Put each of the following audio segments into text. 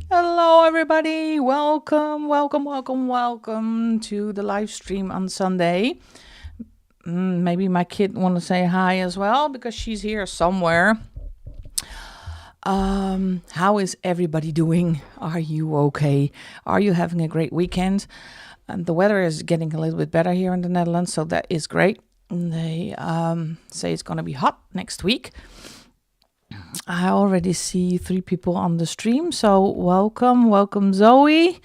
Hello, everybody. Welcome to the live stream on Sunday. Maybe my kid want to say hi as well because she's here somewhere. How is everybody doing? Are you okay? Are you having a great weekend? And the weather is getting a little bit better here in the Netherlands, so that is great. They say it's going to be hot next week. I already see 3 people on the stream, so welcome Zoe.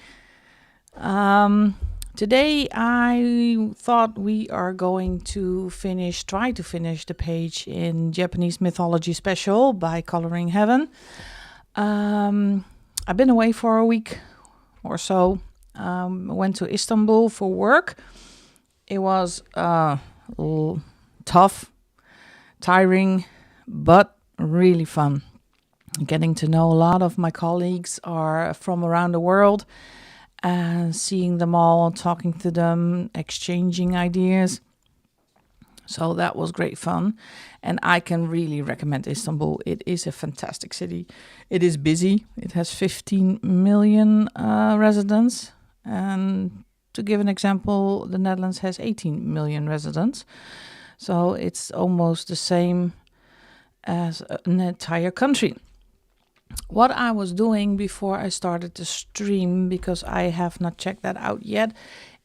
Today I thought we are going to try to finish the page in Japanese Mythology Special by Coloring Heaven. I've been away for a week or so. Went to Istanbul for work. It was tough, tiring, but really fun. Getting to know a lot of my colleagues are from around the world and seeing them all, talking to them, exchanging ideas. So that was great fun. And I can really recommend Istanbul. It is a fantastic city. It is busy. It has 15 million residents. And to give an example, the Netherlands has 18 million residents. So it's almost the same as an entire country. What I was doing before I started the stream, because I have not checked that out yet,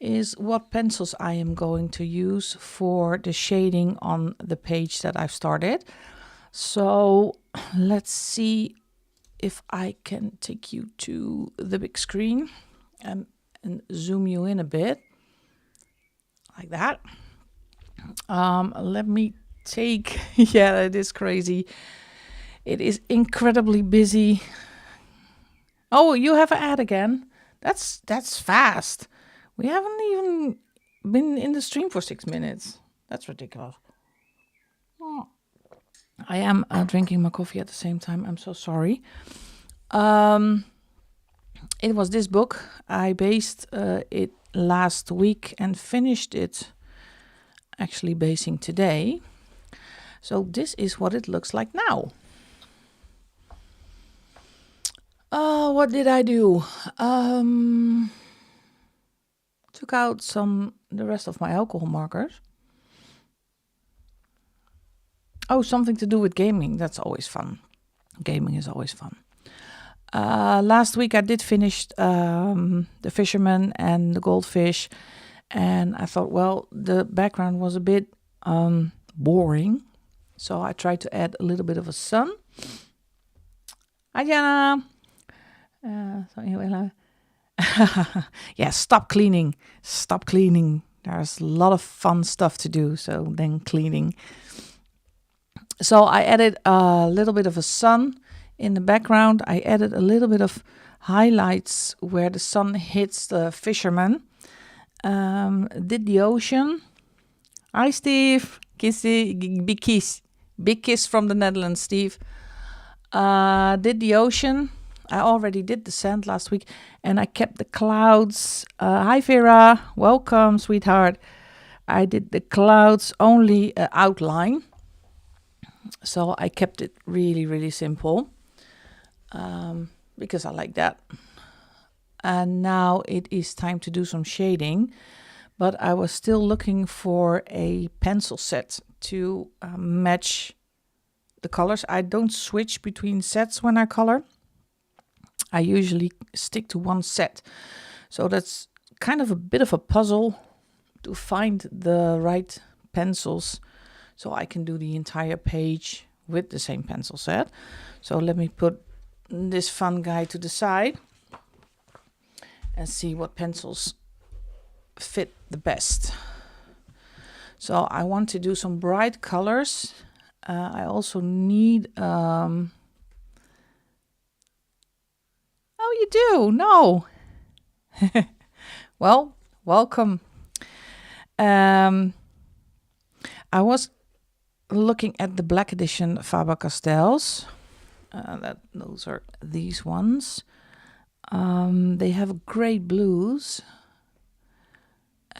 is what pencils I am going to use for the shading on the page that I've started. So let's see if I can take you to the big screen and zoom you in a bit like that. Let me take, yeah, it is crazy. It is incredibly busy. Oh, you have an ad again. That's fast. We haven't even been in the stream for 6 minutes. That's ridiculous. Oh. I am drinking my coffee at the same time. I'm so sorry. It was this book. I based it last week and finished it actually basing today. So this is what it looks like now. What did I do? Took out the rest of my alcohol markers. Oh, something to do with gaming. That's always fun. Gaming is always fun. Last week I did finish the fisherman and the goldfish. And I thought, well, the background was a bit boring. So I tried to add a little bit of a sun. Hi, Jana. So anyway, yeah, stop cleaning. Stop cleaning. There's a lot of fun stuff to do. So then cleaning. So I added a little bit of a sun in the background. I added a little bit of highlights where the sun hits the fisherman. Did the ocean. Hi, Steve. Big kiss. Big kiss from the Netherlands, Steve. Did the ocean. I already did the sand last week. And I kept the clouds. Hi, Vera. Welcome, sweetheart. I did the clouds only outline. So I kept it really, really simple. Because I like that. And now it is time to do some shading. But I was still looking for a pencil set to match the colors. I don't switch between sets when I color. I usually stick to one set. So that's kind of a bit of a puzzle to find the right pencils so I can do the entire page with the same pencil set. So let me put this fun guy to the side and see what pencils fit the best. So I want to do some bright colors. I also need oh, you do? No. Well, welcome. I was looking at the black edition Faber-Castells. Those are these ones. They have great blues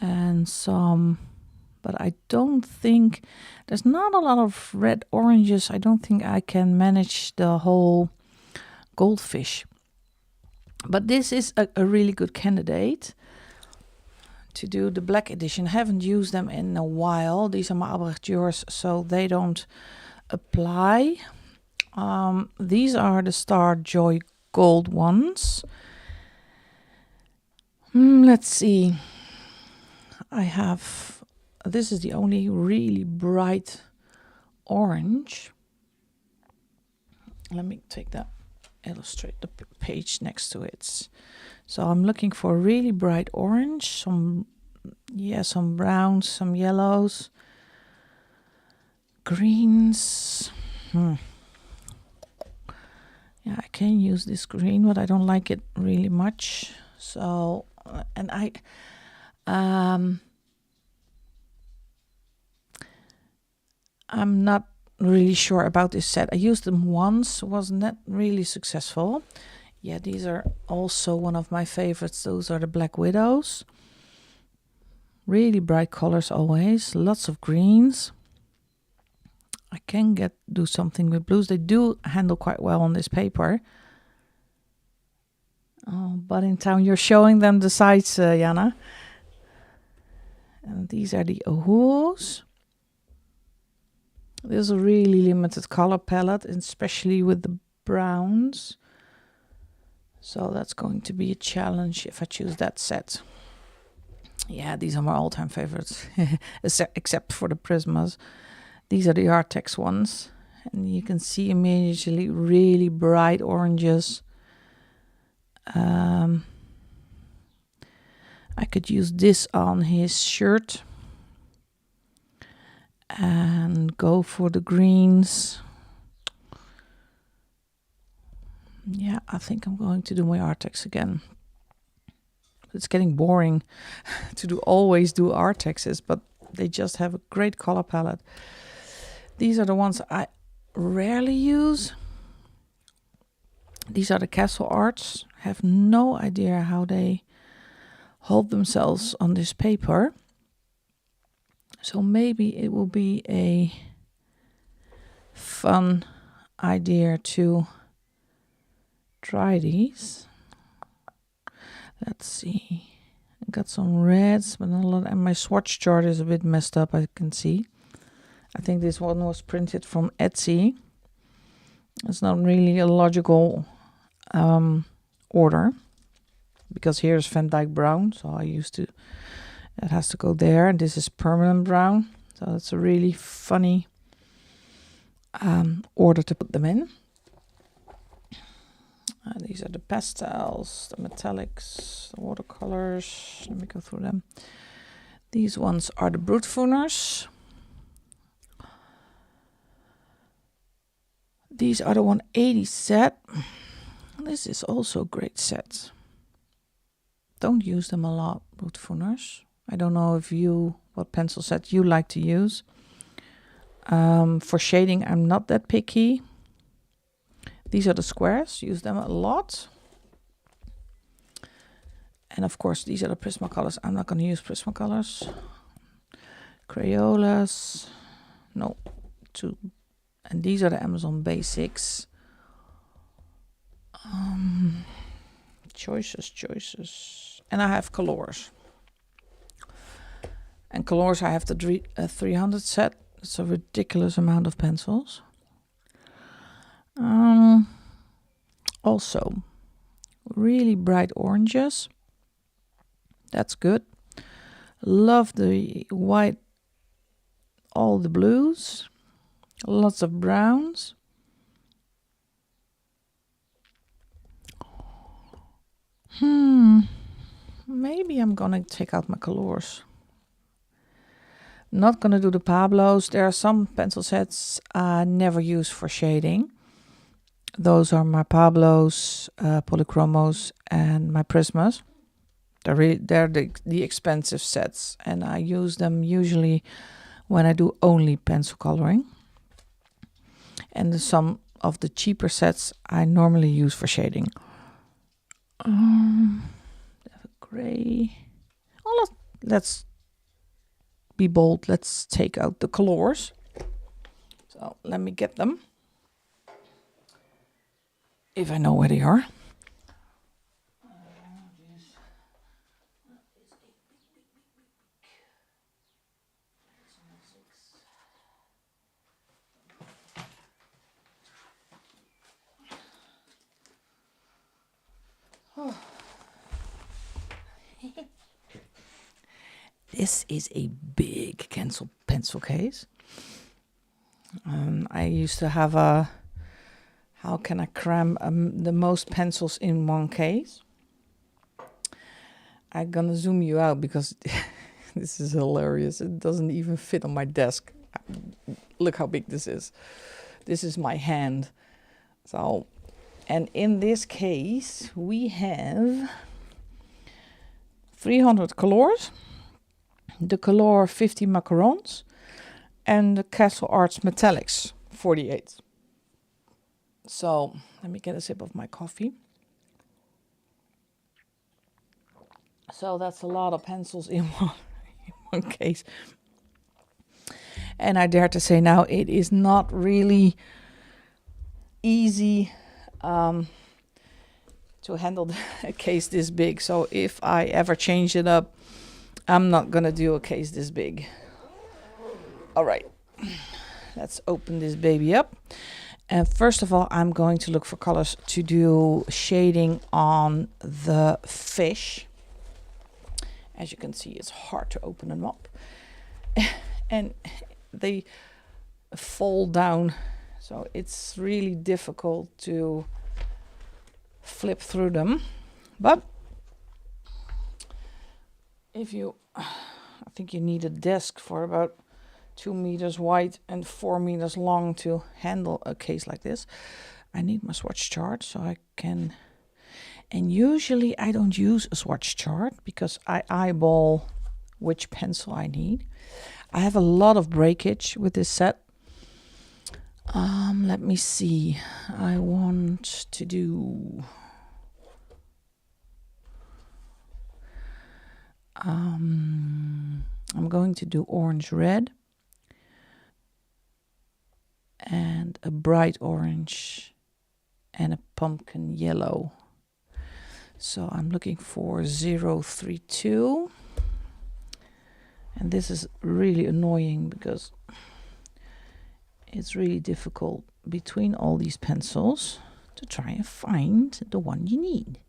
and some but I don't think there's not a lot of red oranges. I don't think I can manage the whole goldfish. But this is a really good candidate to do the black edition. I haven't used them in a while. These are my Albrecht Dürer, so they don't apply. These are the Star Joy Gold ones. Let's see. This is the only really bright orange. Let me take that, illustrate the page next to it. So I'm looking for really bright orange, some browns, some yellows, greens. Yeah, I can use this green, but I don't like it really much. So, and I'm not really sure about this set. I used them once, was not really successful. Yeah, these are also one of my favorites. Those are the Black Widows. Really bright colors always, lots of greens. I can do something with blues. They do handle quite well on this paper. Oh, but in town you're showing them the sides, Jana. And these are the Ohus. This is a really limited color palette, especially with the browns. So that's going to be a challenge if I choose that set. Yeah, these are my all-time favorites, except for the Prismas. These are the Artex ones. And you can see immediately really bright oranges. I could use this on his shirt and go for the greens. Yeah, I think I'm going to do my Artex again. It's getting boring to always do Artexes, but they just have a great color palette. These are the ones I rarely use. These are the Castle Arts. I have no idea how they hold themselves on this paper. So maybe it will be a fun idea to try these. Let's see. I got some reds, but not a lot. And my swatch chart is a bit messed up, I can see. I think this one was printed from Etsy. It's not really a logical order, because here's Van Dyke Brown, so it has to go there, and this is permanent brown, so it's a really funny order to put them in. These are the pastels, the metallics, the watercolors. Let me go through them. These ones are the Brutfuners. These are the 180 set. This is also a great set. Don't use them a lot, Brutfuners. I don't know what pencil set you like to use. For shading, I'm not that picky. These are the squares, use them a lot. And of course, these are the Prismacolors. I'm not going to use Prismacolors. Crayolas, no. And these are the Amazon Basics. Choices. And I have Colors. And Colors, I have the 300 set. It's a ridiculous amount of pencils. Also, really bright oranges. That's good. Love the white, all the blues. Lots of browns. Maybe I'm gonna take out my Colors. Not gonna do the Pablos. There are some pencil sets I never use for shading. Those are my Pablos, Polychromos, and my Prismas. They're the expensive sets, and I use them usually when I do only pencil coloring. And some of the cheaper sets I normally use for shading. Gray. Oh, let's be bold. Let's take out the colors. So let me get them. If I know where they are. This is a big pencil case. I used to have a, how can I cram the most pencils in one case? I'm gonna zoom you out because this is hilarious. It doesn't even fit on my desk. Look how big this is. This is my hand. So, and in this case, we have 300 colors, the Color 50 macarons, and the Castle Arts Metallics 48. So let me get a sip of my coffee. So that's a lot of pencils in one case. And I dare to say now, it is not really easy to handle a case this big. So if I ever change it up, I'm not gonna do a case this big. All right, let's open this baby up. And first of all, I'm going to look for colors to do shading on the fish. As you can see, it's hard to open them up. And they fall down, so it's really difficult to flip through them. But if you, I think you need a desk for about 2 meters wide and 4 meters long to handle a case like this. I need my swatch chart so I can, and usually I don't use a swatch chart because I eyeball which pencil I need. I have a lot of breakage with this set. Let me see. I want to do I'm going to do orange red and a bright orange and a pumpkin yellow. So I'm looking for 032. And this is really annoying because it's really difficult between all these pencils to try and find the one you need.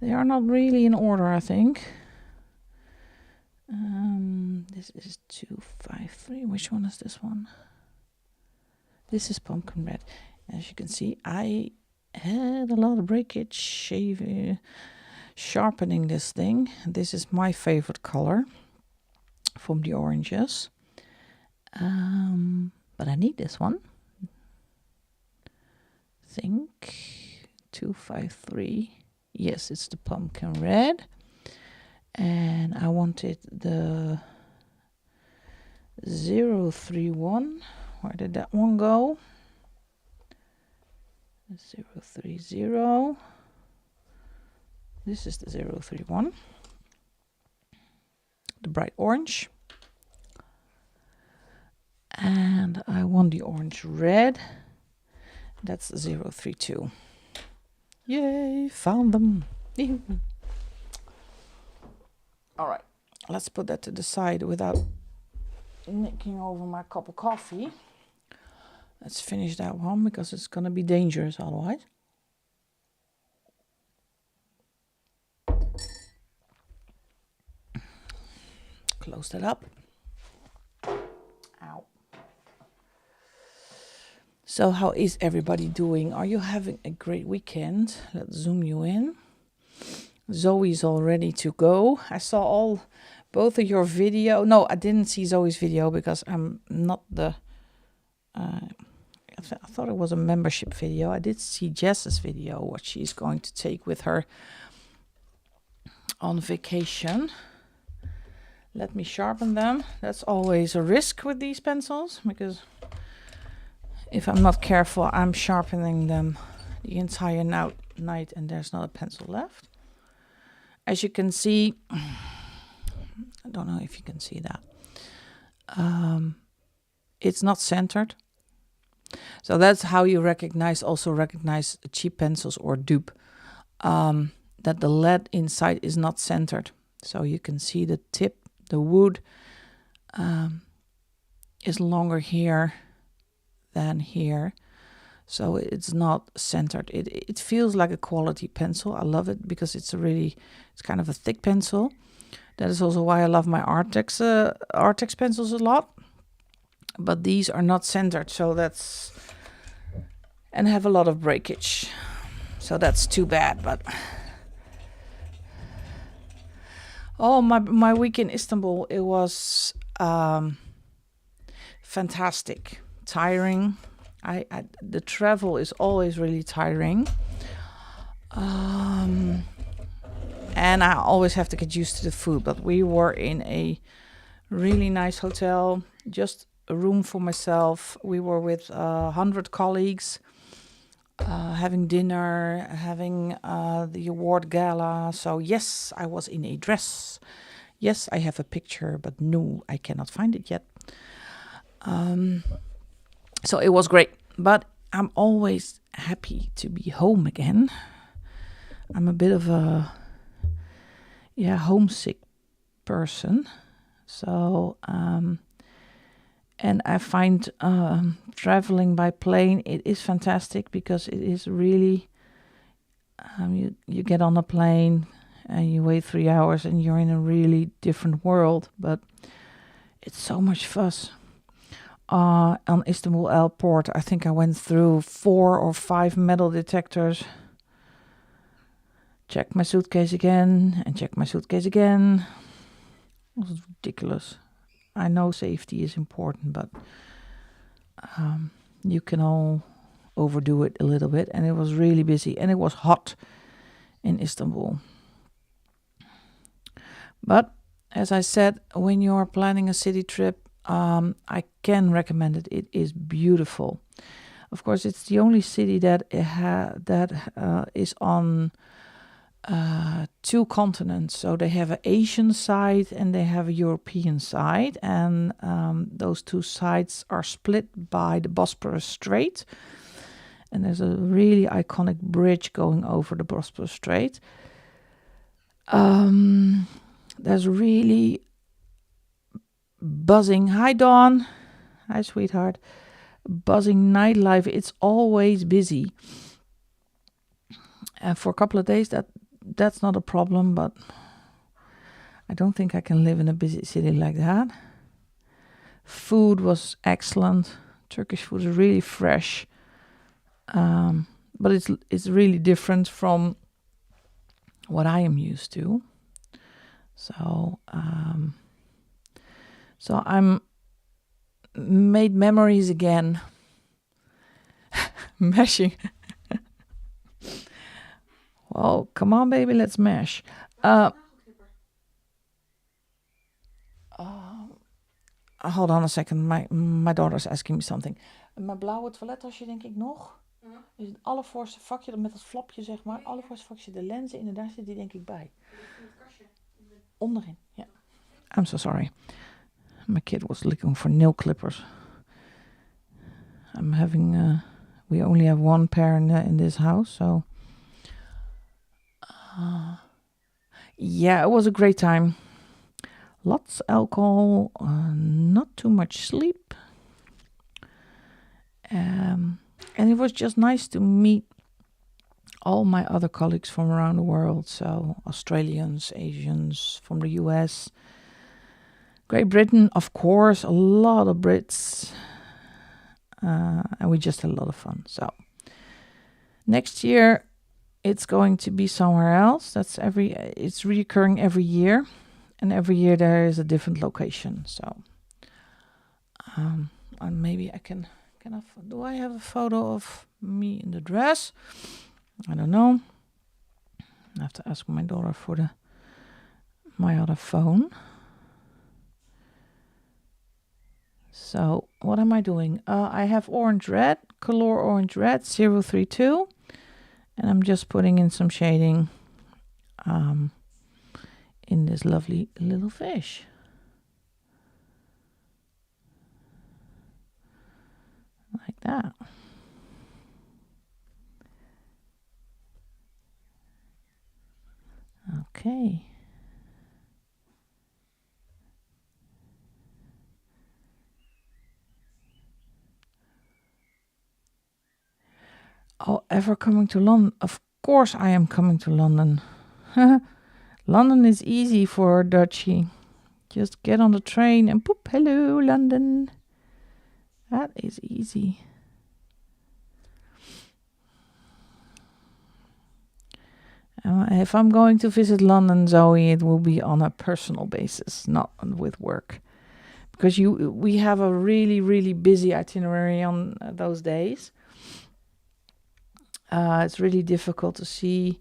They are not really in order, I think. This is 253. Which one is this one? This is pumpkin red. As you can see, I had a lot of breakage sharpening this thing. This is my favorite color from the oranges. But I need this one. Think 253. Yes, it's the pumpkin red. And I wanted the 031. Where did that one go? 030. This is the 031. The bright orange. And I want the orange red. That's 032. Yay, found them. All right, let's put that to the side without nicking over my cup of coffee. Let's finish that one because it's gonna be dangerous otherwise. Close that up. Ow. So how is everybody doing? Are you having a great weekend? Let's zoom you in. Zoe's all ready to go. I saw both of your video. No, I didn't see Zoe's video because I'm not the I thought it was a membership video. I did see Jess's video, what she's going to take with her on vacation. Let me sharpen them. That's always a risk with these pencils because if I'm not careful, I'm sharpening them the entire night and there's not a pencil left. As you can see, I don't know if you can see that. It's not centered. So that's how you recognize cheap pencils or dupe, that the lead inside is not centered. So you can see the tip, the wood is longer here than here. So it's not centered. It feels like a quality pencil. I love it because it's kind of a thick pencil. That is also why I love my Artex pencils a lot. But these are not centered, and have a lot of breakage. So that's too bad, but my week in Istanbul, it was fantastic. Tiring. The travel is always really tiring. And I always have to get used to the food, but we were in a really nice hotel, just a room for myself. We were with 100 colleagues, having dinner, having the award gala. So yes, I was in a dress. Yes, I have a picture, but no, I cannot find it yet. So it was great, but I'm always happy to be home again. I'm a bit of a homesick person. So and I find traveling by plane, it is fantastic because it is really you get on a plane and you wait 3 hours and you're in a really different world, but it's so much fuss. On Istanbul airport, I think I went through 4 or 5 metal detectors. Check my suitcase again and check my suitcase again. It was ridiculous. I know safety is important, but you can all overdo it a little bit. And it was really busy and it was hot in Istanbul. But as I said, when you're planning a city trip, I can recommend it. It is beautiful. Of course, it's the only city that is on 2 continents. So they have an Asian side and they have a European side, and those 2 sides are split by the Bosporus Strait. And there's a really iconic bridge going over the Bosporus Strait. There's really buzzing. Hi, Dawn. Hi, sweetheart. Buzzing nightlife. It's always busy. And for a couple of days, that's not a problem, but I don't think I can live in a busy city like that. Food was excellent. Turkish food is really fresh. But it's really different from what I am used to. So I'm made memories again. Mashing. Well, come on, baby, let's mash. Hold on a second. My daughter's asking me something. Mijn blauwe toilettasje, denk ik nog. Is het allervoorste vakje met dat flapje, zeg maar. Allervoorste vakje, de lenzen. En daar zit die, denk ik, bij. Onderin, ja. I'm so sorry. My kid was looking for nail clippers. I'm having... we only have 1 pair in this house, so... yeah, it was a great time. Lots of alcohol, not too much sleep. And it was just nice to meet all my other colleagues from around the world. So Australians, Asians, from the US, Great Britain, of course, a lot of Brits. And we just had a lot of fun. So next year, it's going to be somewhere else. It's recurring every year. And every year there is a different location. So, and maybe I can do I have a photo of me in the dress? I don't know. I have to ask my daughter for my other phone. So what am I doing? I have orange red, color orange red 032. And I'm just putting in some shading in this lovely little fish. that. Okay. Oh, ever coming to London? Of course I am coming to London. London is easy for Dutchie. Just get on the train and poop, hello, London. That is easy. If I'm going to visit London, Zoe, it will be on a personal basis, not with work. Because we have a really, really busy itinerary on those days. It's really difficult to see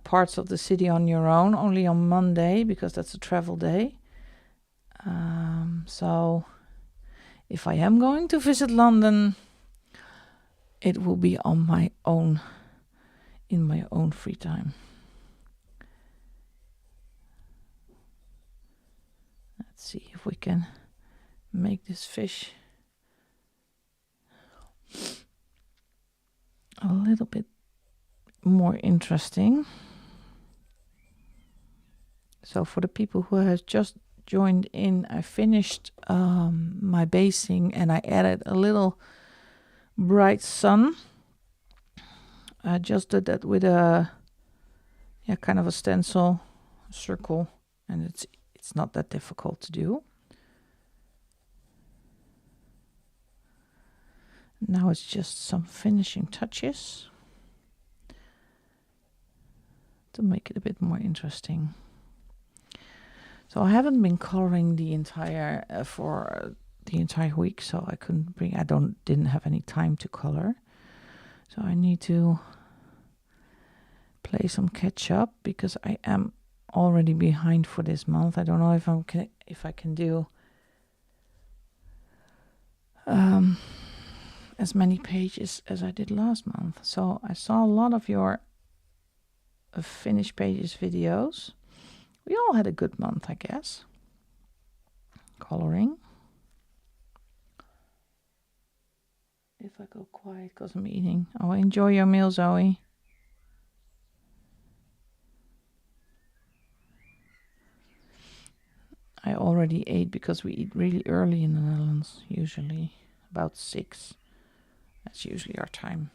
parts of the city on your own, only on Monday, because that's a travel day. So if I am going to visit London, it will be on my own, in my own free time. Let's see if we can make this fish a little bit more interesting. So for the people who have just joined in, I finished my basing and I added a little bright sun. I just did that with a kind of a stencil circle, and it's not that difficult to do. Now it's just some finishing touches to make it a bit more interesting. So I haven't been coloring the entire week, so I didn't have any time to color. So I need to play some catch up because I am already behind for this month. I don't know if I can do as many pages as I did last month. So I saw a lot of your finished pages videos. We all had a good month, I guess. Coloring. If I go quiet because I'm eating. Oh, enjoy your meal, Zoe. I already ate because we eat really early in the Netherlands, usually about 6. That's usually our time.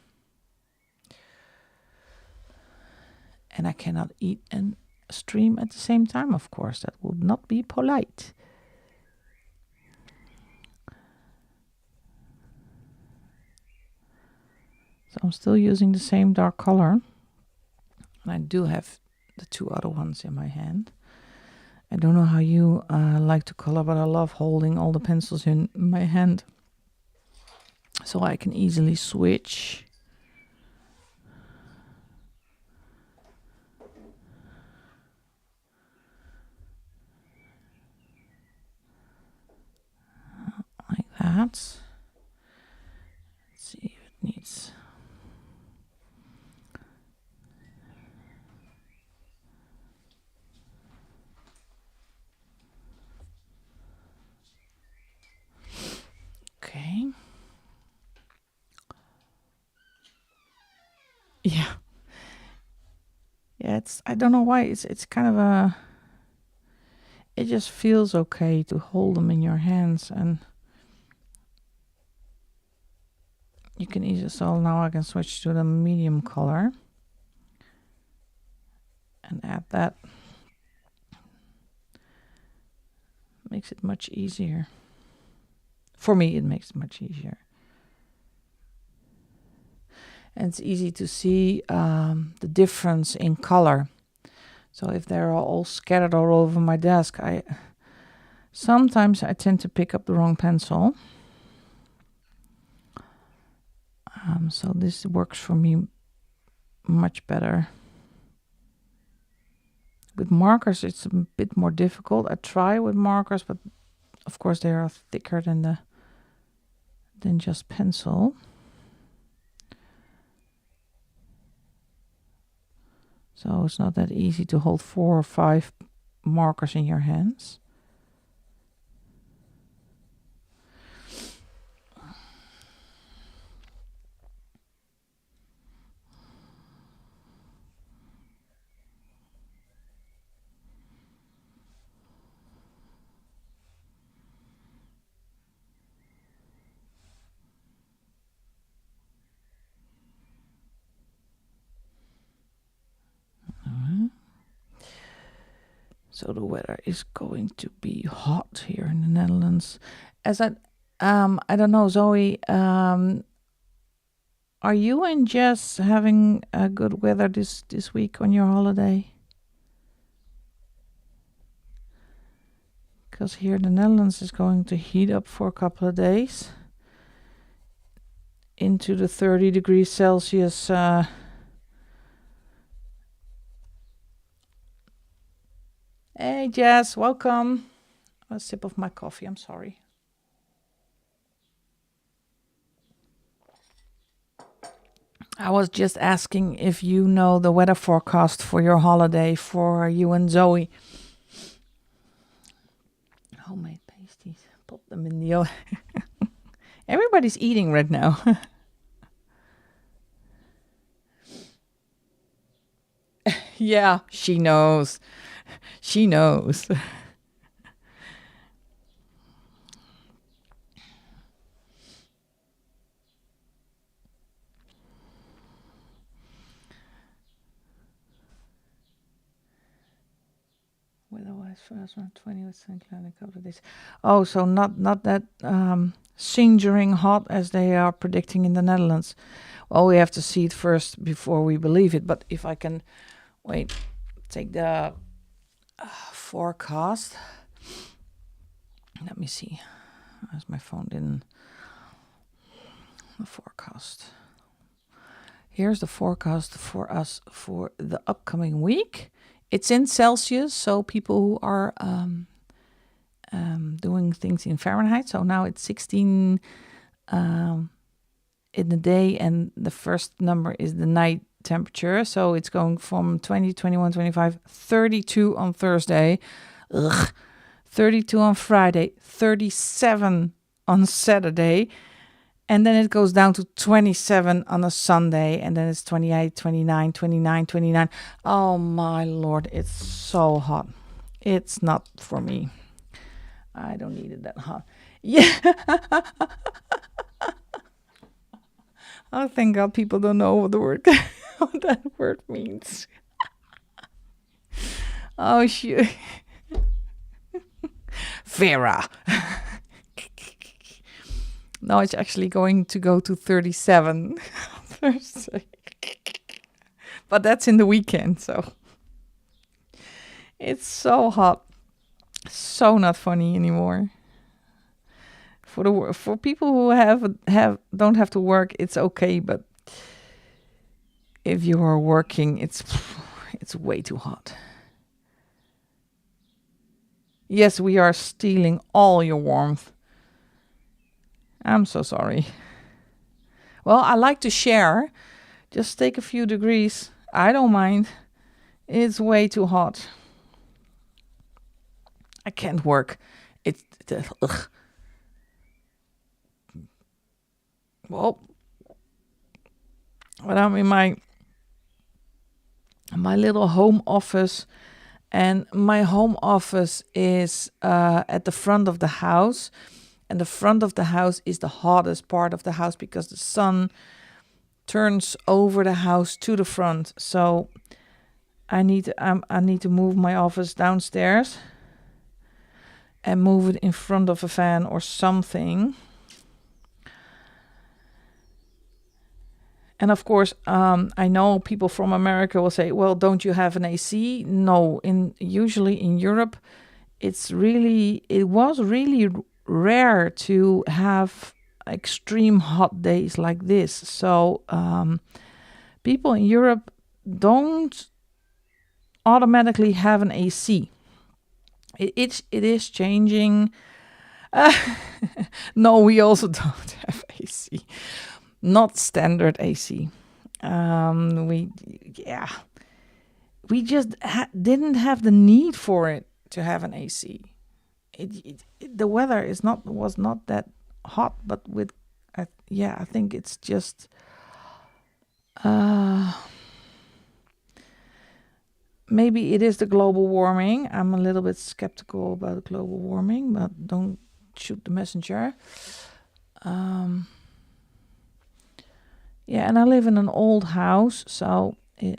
And I cannot eat and stream at the same time, of course. That would not be polite. So I'm still using the same dark color. And I do have the 2 other ones in my hand. I don't know how you like to color, but I love holding all the pencils in my hand so I can easily switch. Like that. Let's see if it needs. Okay. Yeah. Yeah, I don't know why it's kind of it just feels okay to hold them in your hands, and you can easily, so now I can switch to the medium color and add that. Makes it much easier. For me, it makes it much easier. And it's easy to see the difference in color. So if they're all scattered all over my desk, sometimes I tend to pick up the wrong pencil. So this works for me much better. With markers, it's a bit more difficult. I try with markers, but of course they are thicker than just pencil. So it's not that easy to hold 4 or 5 markers in your hands. So the weather is going to be hot here in the Netherlands. I don't know, Zoe. Are you and Jess having a good weather this week on your holiday? Because here in the Netherlands is going to heat up for a couple of days into the 30 degrees Celsius. Hey, Jess, welcome. A sip of my coffee, I'm sorry. I was just asking if you know the weather forecast for your holiday for you and Zoe. Homemade pasties. Put them in the oven. Everybody's eating right now. Yeah, she knows. She knows. Weather-wise, for us around 20 with St. Cloud a couple of days. Oh, so not that singering hot as they are predicting in the Netherlands. Well, we have to see it first before we believe it. But if I can, wait, take the forecast. Let me see. As my phone didn't. The forecast. Here's the forecast for us for the upcoming week. It's in Celsius, so people who are doing things in Fahrenheit. So now it's 16 in the day, and the first number is the night temperature. So it's going from 20, 21, 25, 32 on Thursday, 32 on Friday, 37 on Saturday. And then it goes down to 27 on a Sunday. And then it's 28, 29, 29, 29. Oh, my Lord. It's so hot. It's not for me. I don't need it that hot. Yeah. Oh, thank God people don't know what the word what that word means. Oh, shoot. Vera. No, it's actually going to go to 37 on Thursday. But that's in the weekend, so it's so hot. So not funny anymore. For people who don't have to work, it's okay, but if you are working, it's way too hot. Yes, we are stealing all your warmth. I'm so sorry. Well, I like to share. Just take a few degrees. I don't mind. It's way too hot. I can't work. Ugh. Well, when I'm in my little home office, and my home office is at the front of the house. And the front of the house is the hottest part of the house because the sun turns over the house to the front. So I need to move my office downstairs and move it in front of a fan or something. And of course, I know people from America will say, "Well, don't you have an AC?" No, usually in Europe, it was really rare to have extreme hot days like this. So people in Europe don't automatically have an AC. It is changing. No, we also don't have AC. Not standard AC. We just didn't have the need for it to have an AC. The weather was not that hot, but I think it's just maybe it is the global warming. I'm a little bit skeptical about global warming, but don't shoot the messenger. And I live in an old house, so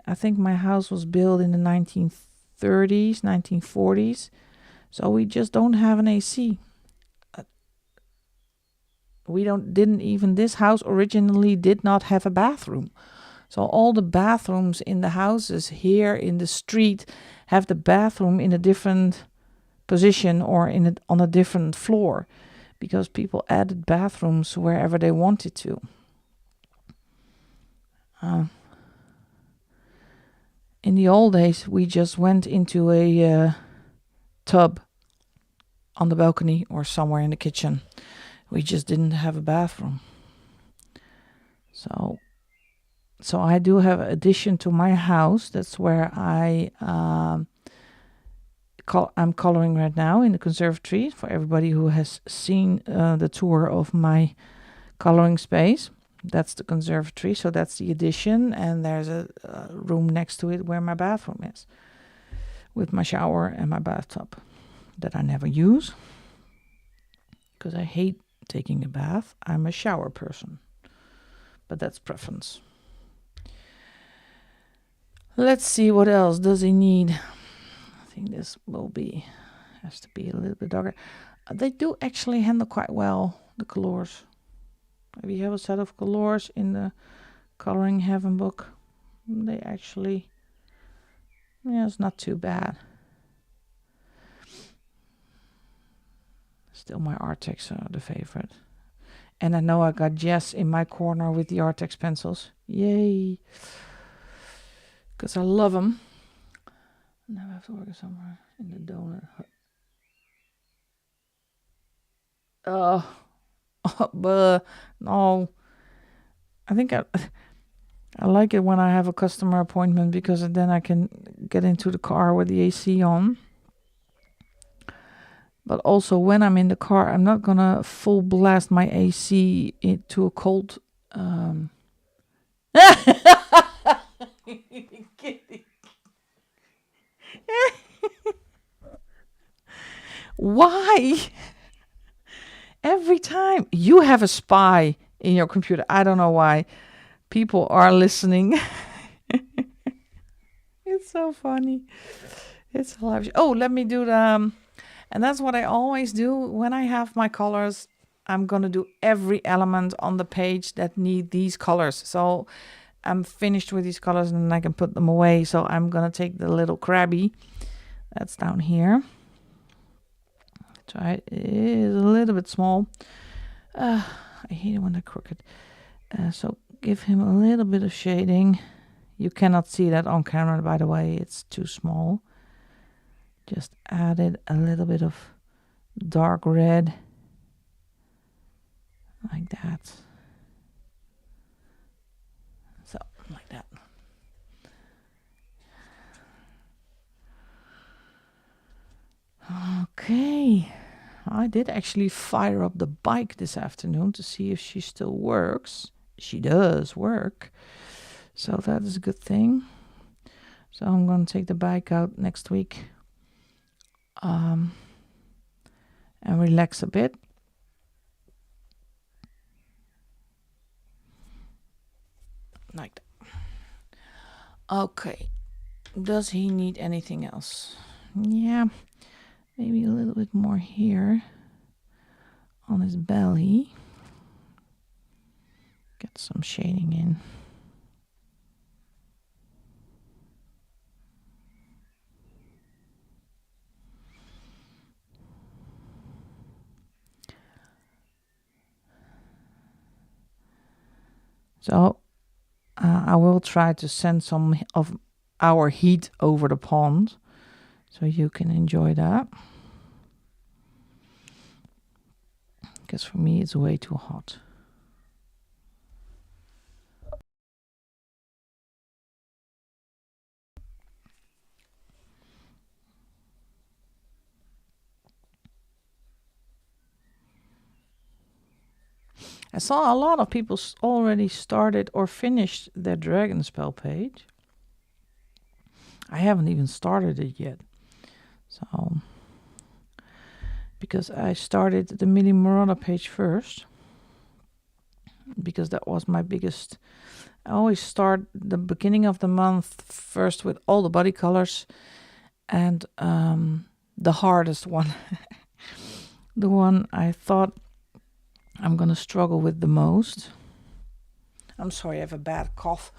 I think my house was built in the 1930s, 1940s. So we just don't have an AC. This house originally did not have a bathroom. So all the bathrooms in the houses here in the street have the bathroom in a different position or on a different floor, because people added bathrooms wherever they wanted to. In the old days, we just went into a tub on the balcony or somewhere in the kitchen. We just didn't have a bathroom. So I do have an addition to my house. That's where I'm coloring right now in the conservatory. For everybody who has seen the tour of my coloring space, that's the conservatory. So that's the addition, and there's a room next to it where my bathroom is, with my shower and my bathtub that I never use because I hate taking a bath. I'm a shower person, but that's preference. Let's see, what else does he need? I think this has to be a little bit darker. They do actually handle quite well the colors. We have a set of colors in the Coloring Heaven book. They actually, it's not too bad. Still, my Artex are the favorite. And I know I got Jess in my corner with the Artex pencils. Yay! Because I love them. Now I have to work somewhere in the donut. But no. I think I like it when I have a customer appointment, because then I can get into the car with the AC on. But also when I'm in the car, I'm not gonna full blast my AC into a cold. Why? Every time you have a spy in your computer. I don't know why. People are listening. It's so funny. It's hilarious. Oh, let me do the... and that's what I always do when I have my colors. I'm going to do every element on the page that need these colors. So I'm finished with these colors and then I can put them away. So I'm going to take the little crabby. That's down here. Try it. It is a little bit small. I hate it when they're crooked. So give him a little bit of shading. You cannot see that on camera, by the way. It's too small. Just added a little bit of dark red. Like that. So, like that. Okay. I did actually fire up the bike this afternoon to see if she still works. She does work. So that is a good thing. So I'm going to take the bike out next week. And relax a bit. Like that. Okay. Does he need anything else? Yeah. Maybe a little bit more here on his belly. Get some shading in. So I will try to send some of our heat over the pond so you can enjoy that. Because for me it's way too hot. I saw a lot of people already started or finished their Dragon Spell page. I haven't even started it yet. So, because I started the Mini Marauder page first. Because that was my biggest... I always start the beginning of the month first with all the body colors. And the hardest one, the one I thought I'm gonna struggle with the most. I'm sorry, I have a bad cough.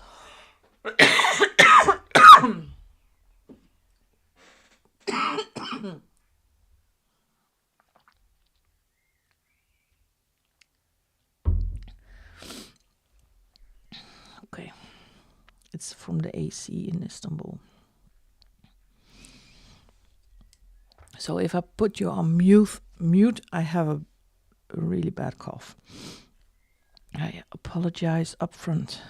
Okay, it's from the AC in Istanbul. So if I put you on mute, I have a really bad cough. I apologize up front.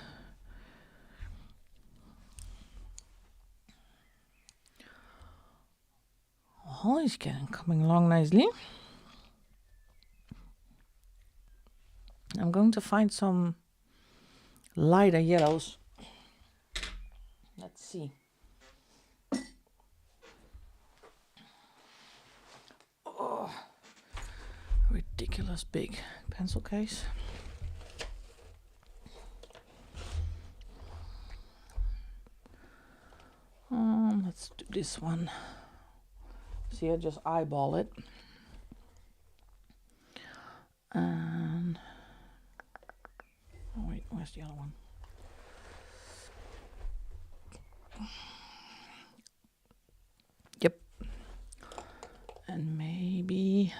Oh, he's coming along nicely. I'm going to find some lighter yellows. Let's see. Oh, ridiculous big pencil case. Let's do this one. See, I just eyeball it. And oh wait, where's the other one? Yep. And maybe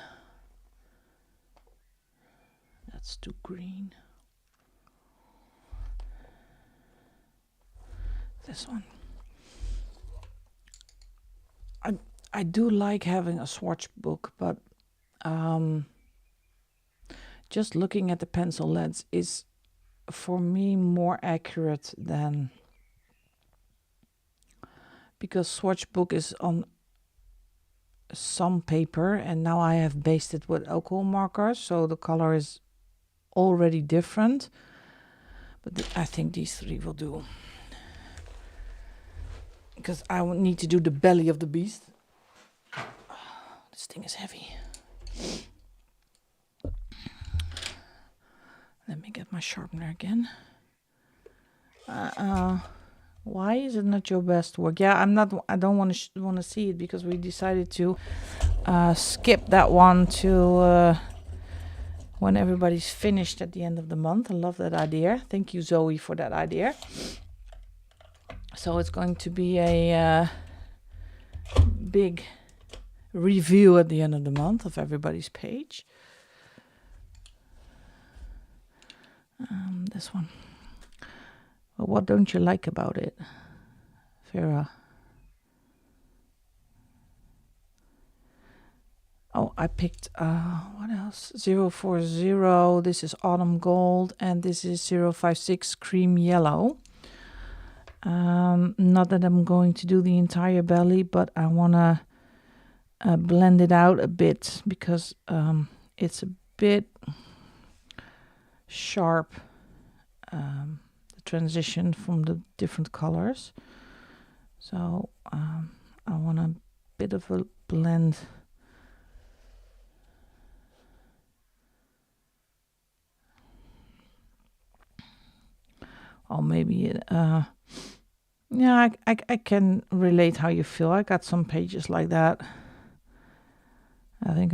that's too green. This one. I do like having a swatch book, but just looking at the pencil leads is for me more accurate than, because swatch book is on some paper and now I have based it with alcohol markers, so the color is already different. But I think these three will do, because I would need to do the belly of the beast. This thing is heavy. Let me get my sharpener again. Why is it not your best work? Yeah, I don't want to see it, because we decided to skip that one to when everybody's finished at the end of the month. I love that idea. Thank you, Zoe, for that idea. So it's going to be a big review at the end of the month of everybody's page. This one. Well, what don't you like about it, Vera? Oh, I picked, what else? 040, this is Autumn Gold, and this is 056 Cream Yellow. Not that I'm going to do the entire belly, but I want to blend it out a bit, because it's a bit sharp, the transition from the different colors. So I want a bit of a blend. Or maybe yeah, I can relate how you feel. I got some pages like that. I think,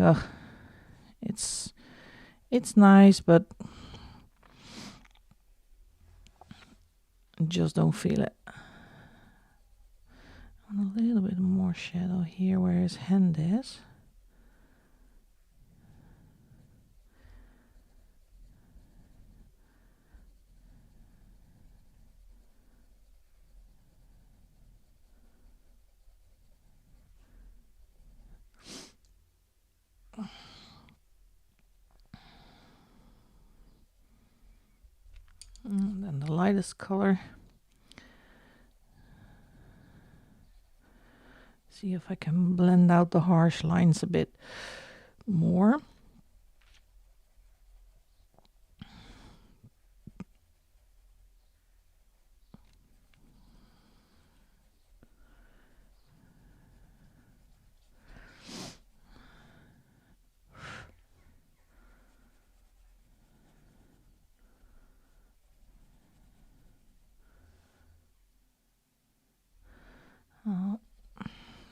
it's nice, but just don't feel it. I want a little bit more shadow here where his hand is. And then the lightest color. See if I can blend out the harsh lines a bit more.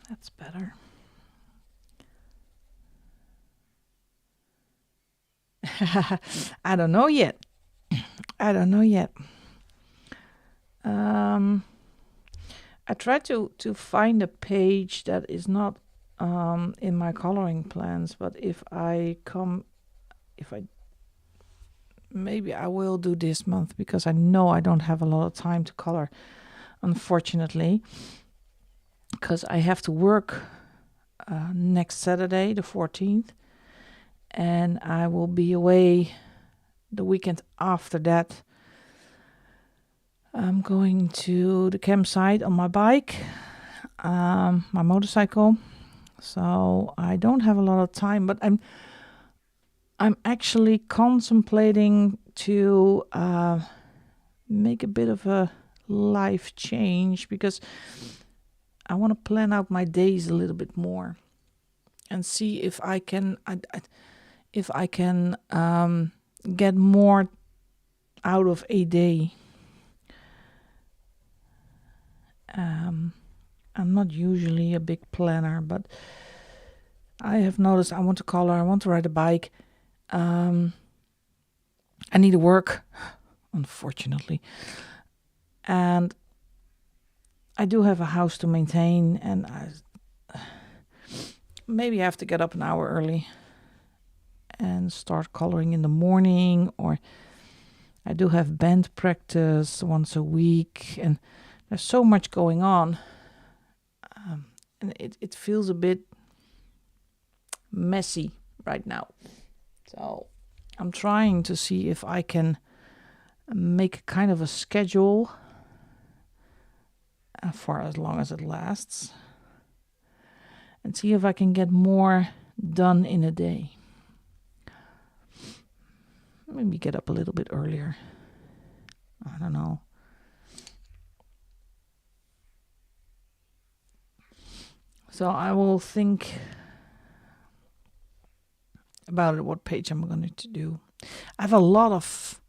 That's better. I don't know yet. I don't know yet. I tried to find a page that is not in my coloring plans, but if I maybe I will do this month because I know I don't have a lot of time to color, unfortunately, because I have to work next Saturday, the 14th, and I will be away the weekend after that. I'm going to the campsite on my bike, my motorcycle, so I don't have a lot of time, but I'm actually contemplating to make a bit of a life change because I want to plan out my days a little bit more and see if I can get more out of a day. I'm not usually a big planner, but I have noticed I want to color, I want to ride a bike. I need to work, unfortunately. And I do have a house to maintain, and maybe I have to get up an hour early and start coloring in the morning, or I do have band practice once a week, and there's so much going on. And it feels a bit messy right now. So I'm trying to see if I can make kind of a schedule for as long as it lasts and see if I can get more done in a day. Maybe get up a little bit earlier. I don't know. So I will think about it, what page I'm going to do. I have a lot of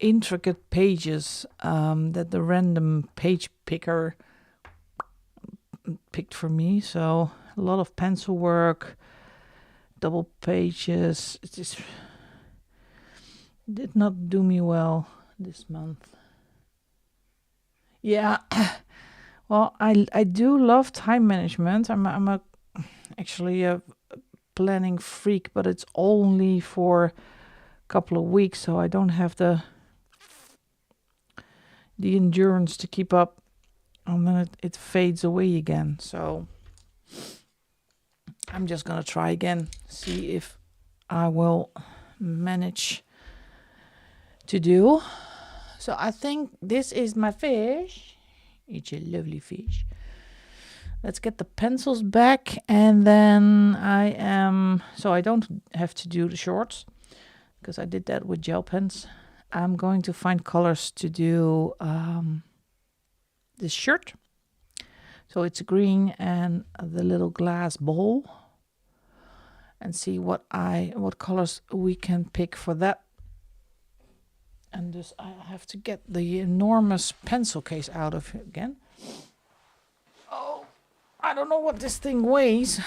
intricate pages that the random page picker picked for me. So a lot of pencil work, double pages. It just did not do me well this month. Yeah. Well, I do love time management. I'm actually a planning freak, but it's only for a couple of weeks, so I don't have the endurance to keep up, and then it fades away again. So I'm just gonna try again, see if I will manage to do. So I think this is my fish. It's a lovely fish. Let's get the pencils back, and then so I don't have to do the shorts because I did that with gel pens. I'm going to find colors to do this shirt. So it's green and the little glass bowl, and see what colors we can pick for that. And dus I have to get the enormous pencil case out of it again. Oh, I don't know what this thing weighs.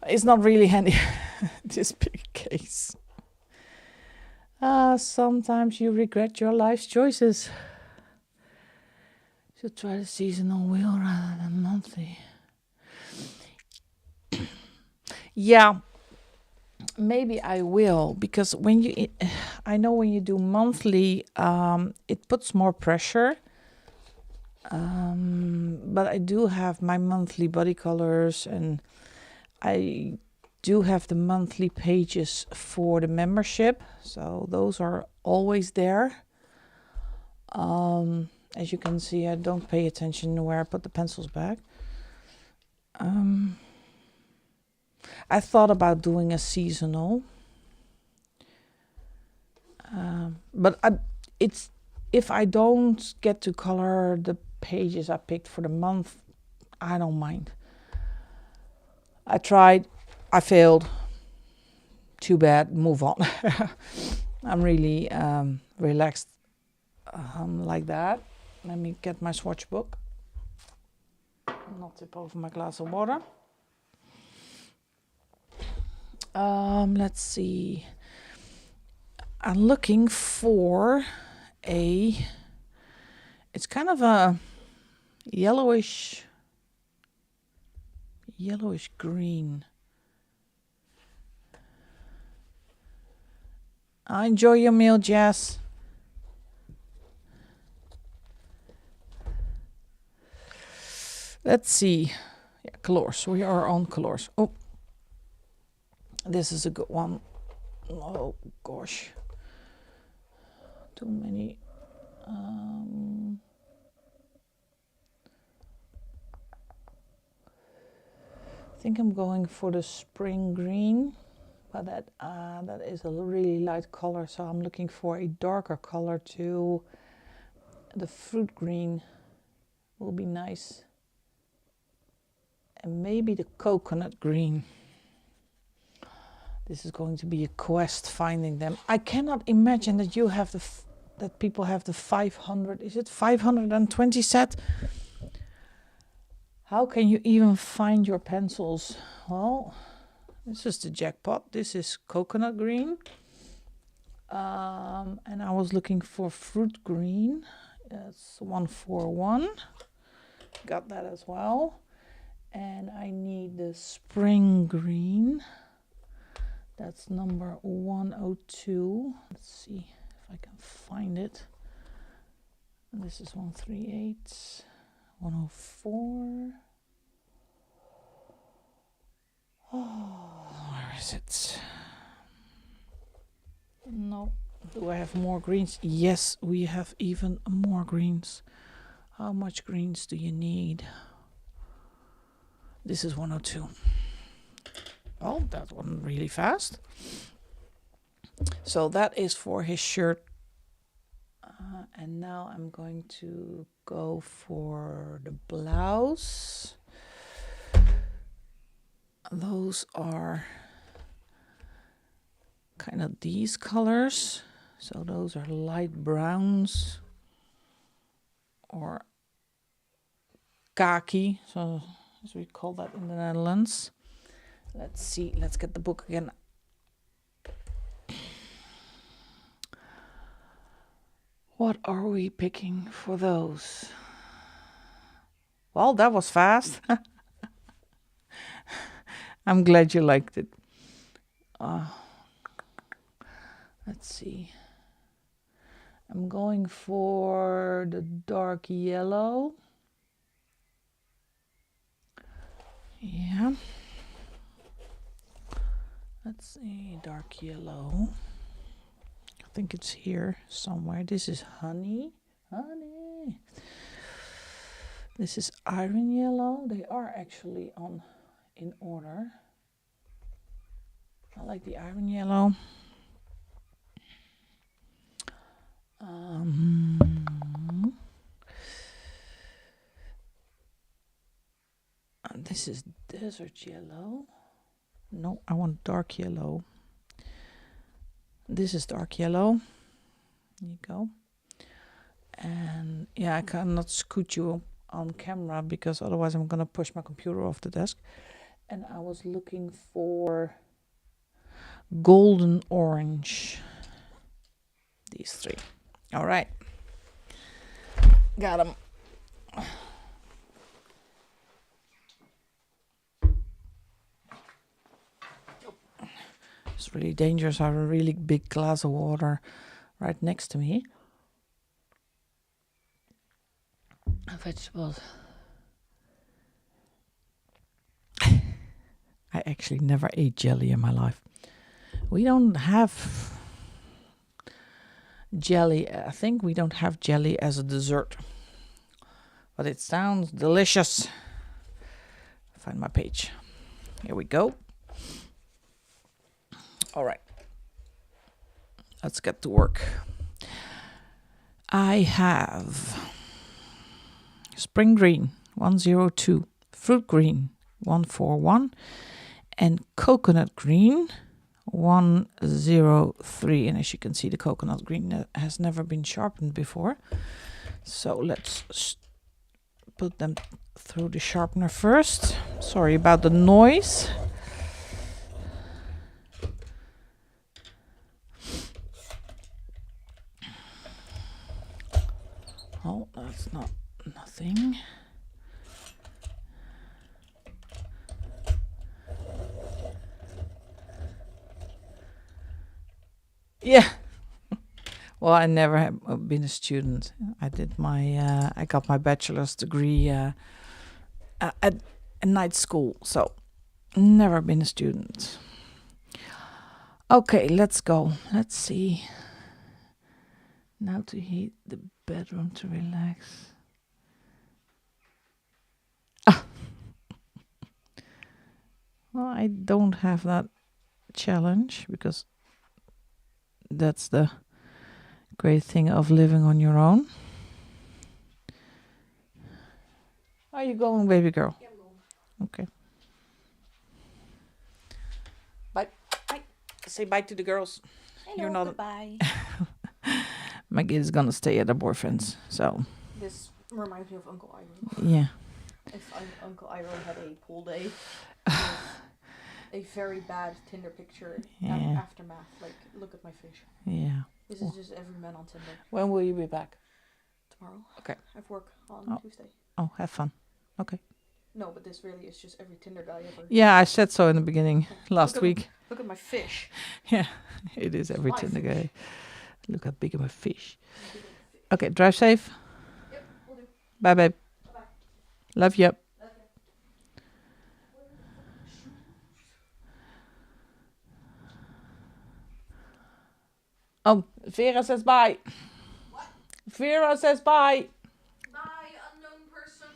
It's not really handy, this big case. Sometimes you regret your life's choices. Should try the seasonal wheel rather than monthly. Yeah. Maybe I will, because I know when you do monthly, it puts more pressure. But I do have my monthly body colors, and I do have the monthly pages for the membership, so those are always there. As you can see, I don't pay attention to where I put the pencils back. I thought about doing a seasonal, but if I don't get to color the pages I picked for the month, I don't mind. I tried, I failed. Too bad, move on. I'm really relaxed like that. Let me get my swatch book. not tip over my glass of water. Let's see. I'm looking for it's kind of a yellowish green. Enjoy your meal, Jess. Let's see. Yeah, colors. We are on colors. Oh, this is a good one. Oh gosh, too many. I think I'm going for the spring green, but that is a really light color, so I'm looking for a darker color too. The fruit green will be nice, and maybe the coconut green. This is going to be a quest finding them. I cannot imagine that you have that people have the 500. Is it 520 set? How can you even find your pencils? Well, this is the jackpot. This is coconut green. And I was looking for fruit green. That's 141. Got that as well. And I need the spring green. That's number 102. Let's see if I can find it. And this is 138. 104. Oh, where is it? No. Do I have more greens? Yes, we have even more greens. How much greens do you need? This is 102. Oh, that one really fast. So that is for his shirt. And now I'm going to go for the blouse. Those are kind of these colors. So those are light browns or khaki, so as we call that in the Netherlands. Let's see, let's get the book again. What are we picking for those? Well, that was fast. I'm glad you liked it. Let's see. I'm going for the dark yellow. Yeah. Let's see, dark yellow. I think it's here somewhere. This is honey. This is iron yellow. They are actually in order. I like the iron yellow. This is desert yellow. No, I want dark yellow. This is dark yellow. There you go. And yeah, I cannot scoot you on camera because otherwise I'm gonna push my computer off the desk. And I was looking for golden orange. These three. All right. Got them. It's really dangerous. I have a really big glass of water right next to me. Vegetables. I actually never ate jelly in my life. We don't have jelly. I think we don't have jelly as a dessert. But it sounds delicious. Find my page. Here we go. All right. Let's get to work. I have spring green 102, fruit green 141, and coconut green 103. And as you can see, the coconut green has never been sharpened before. So let's put them through the sharpener first. Sorry about the noise. Oh, that's nothing. Yeah. Well, I never have been a student. I did I got my bachelor's degree at a night school, so never been a student. Okay, let's go. Let's see. Now to heat the bedroom to relax. Ah. Well, I don't have that challenge because that's the great thing of living on your own. Are you going, baby girl? Yeah, I'm going. Okay. Bye. Bye. Say bye to the girls. Hello, You're not. goodbye. Maggie is gonna stay at her boyfriend's, so. This reminds me of Uncle Iron. Yeah. If Uncle Iron had a pool day, a very bad Tinder picture aftermath. Like, look at my fish. Yeah. This is just every man on Tinder. When will you be back? Tomorrow. Okay. I have work on Tuesday. Oh, have fun. Okay. No, but this really is just every Tinder guy ever. Yeah, I said so in the beginning last week. Look at my fish. Yeah, it is every My Tinder fish. guy. Look how big of my fish. Okay, drive safe. Yep, will do. Bye, babe. Bye-bye. Love you. Okay. Oh, Vera says bye. What? Vera says bye. Bye, unknown person.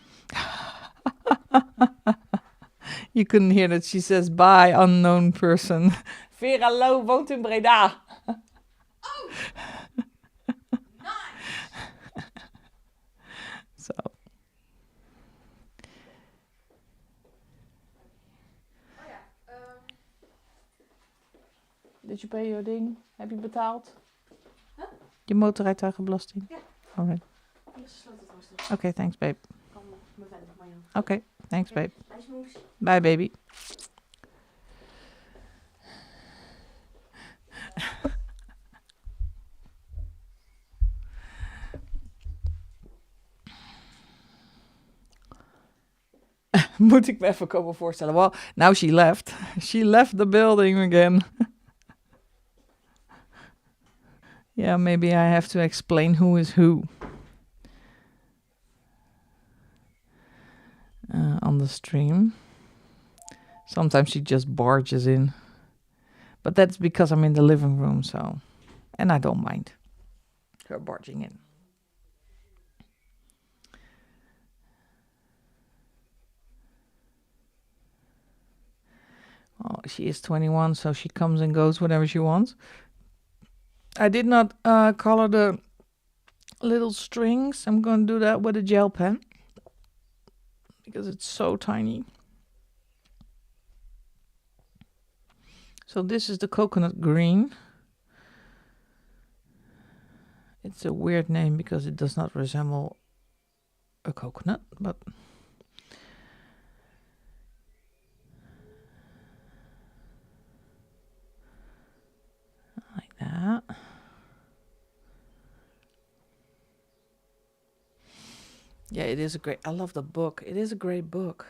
You couldn't hear that she says bye, unknown person. Vera Lo woont in Breda. Oh! Nice! So. Oh ja, Did you pay your ding? Heb je betaald? Huh? Je motorrijtuigenbelasting? Ja. Alright. Alles gesloten trouwens. Okay, thanks babe. Ik kan me verder van jou. Okay, thanks babe. Ijsmoes. Bye baby. Moet ik me even komen voorstellen. Well, now she left. She left the building again. Yeah, maybe I have to explain who is who. On the stream. Sometimes she just barges in. But that's because I'm in the living room, so... And I don't mind her barging in. Oh, she is 21, so she comes and goes whenever she wants. I did not color the little strings. I'm going to do that with a gel pen. Because it's so tiny. So this is the coconut green. It's a weird name because it does not resemble a coconut, but... like that. Yeah, it is a great... I love the book. It is a great book.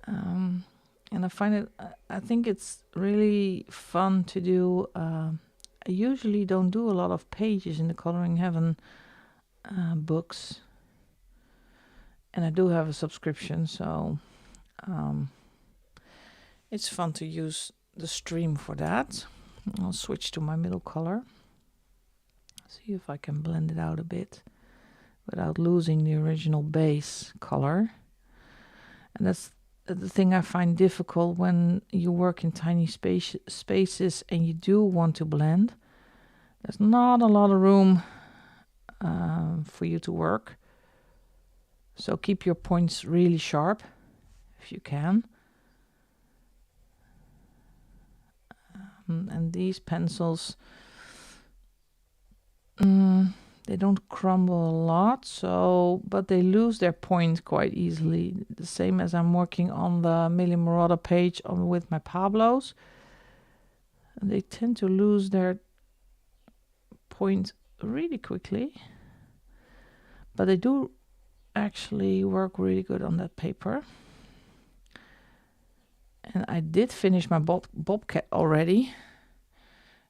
And I find it... I think it's really fun to do... I usually don't do a lot of pages in the Coloring Heaven books. And I do have a subscription, so... it's fun to use the stream for that. I'll switch to my middle color. See if I can blend it out a bit without losing the original base color. And that's the thing I find difficult when you work in tiny spaces and you do want to blend. There's not a lot of room for you to work. So keep your points really sharp if you can. And these pencils, They don't crumble a lot, but they lose their point quite easily. The same as I'm working on the Millie Marauder page with my Pablos. And they tend to lose their point really quickly. But they do actually work really good on that paper. And I did finish my bobcat already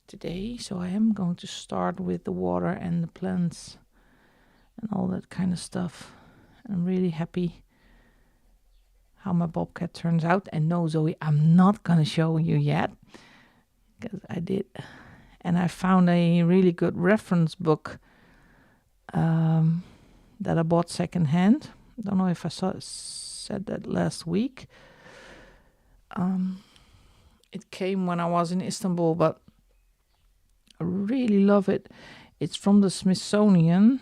today, so I am going to start with the water and the plants and all that kind of stuff. I'm really happy how my bobcat turns out. And no, Zoe, I'm not gonna show you yet, because I did, and I found a really good reference book that I bought secondhand. Don't know if I said that last week. It came when I was in Istanbul, but I really love it. It's from the Smithsonian,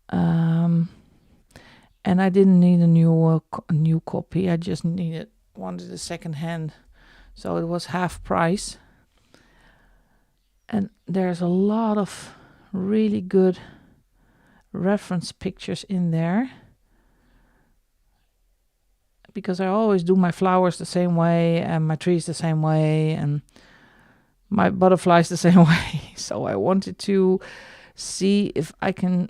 and I didn't need a new copy. I just wanted a second hand, so it was half price. And there's a lot of really good reference pictures in there, because I always do my flowers the same way and my trees the same way and my butterflies the same way. So I wanted to see if I can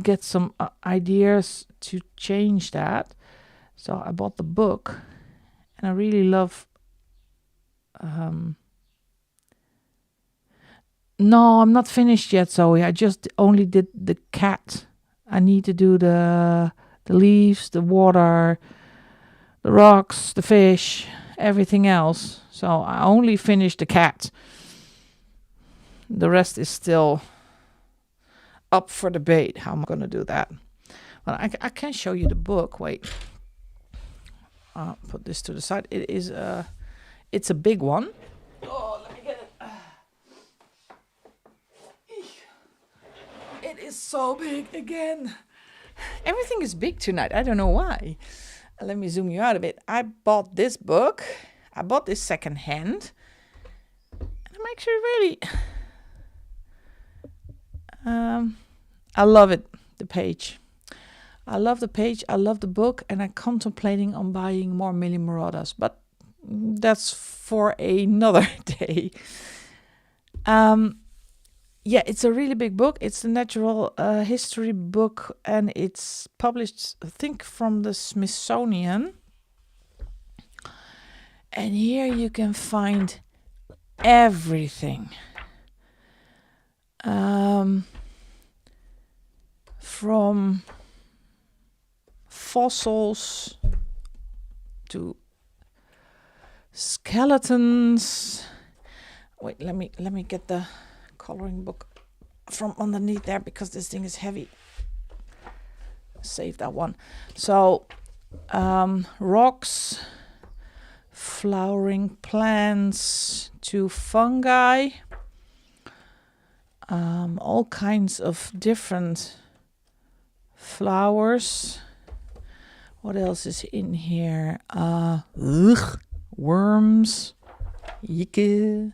get some ideas to change that. So I bought the book, and I really love no, I'm not finished yet, Zoe. I just only did the cat. I need to do the leaves, the water, the rocks, the fish, everything else. So I only finished the cat. The rest is still up for debate how I'm going to do that. Well, I can show you the book. Wait. I'll put this to the side. It's a big one. Oh, let me get it. It is so big again. Everything is big tonight. I don't know why. Let me zoom you out a bit. I bought this book. I bought this second hand. And I'm actually really... I love it, the page. I love the page. I love the book. And I'm contemplating on buying more Millie Marauders. But that's for another day. Yeah, it's a really big book. It's a natural history book, and it's published, I think, from the Smithsonian. And here you can find everything. From fossils to skeletons. Wait, let me get the coloring book from underneath there, because this thing is heavy. Save that one. So rocks, flowering plants to fungi, all kinds of different flowers. What else is in here? Worms, yikke,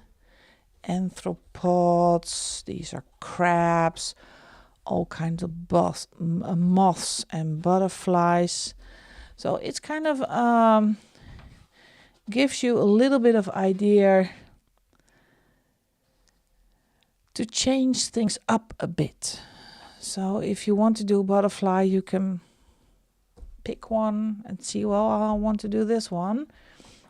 arthropods. These are crabs, all kinds of moths and butterflies. So it's kind of gives you a little bit of idea to change things up a bit. So if you want to do a butterfly, you can pick one and see, well, I want to do this one,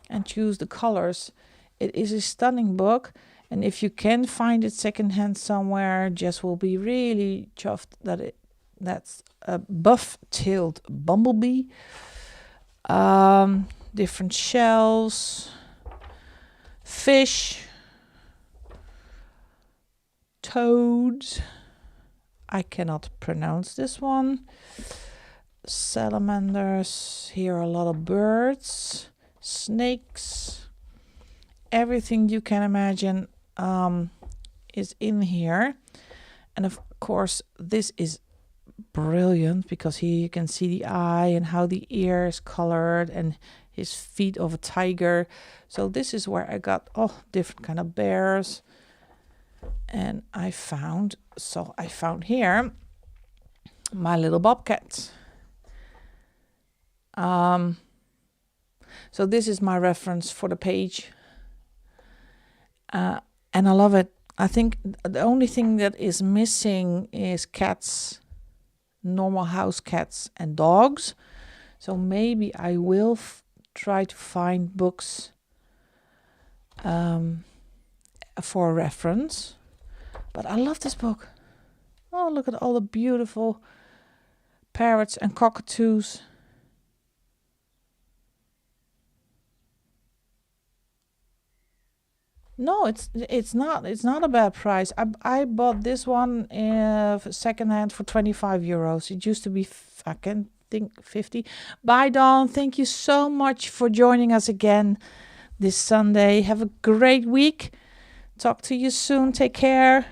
and choose the colors. It is a stunning book, and if you can find it secondhand somewhere, Jess will be really chuffed that that's a buff-tailed bumblebee. Different shells, fish, toads. I cannot pronounce this one. Salamanders. Here are a lot of birds, snakes. Everything you can imagine is in here. And of course, this is brilliant, because here you can see the eye and how the ear is colored, and his feet of a tiger. So this is where I got different kind of bears. And I found here My Little Bobcat. So this is my reference for the page. And I love it. I think the only thing that is missing is cats, normal house cats and dogs. So maybe I will try to find books for a reference. But I love this book. Oh, look at all the beautiful parrots and cockatoos. No, it's not a bad price. I bought this one secondhand for 25 euros. It used to be I can think 50. Bye, Dawn. Thank you so much for joining us again this Sunday. Have a great week. Talk to you soon. Take care.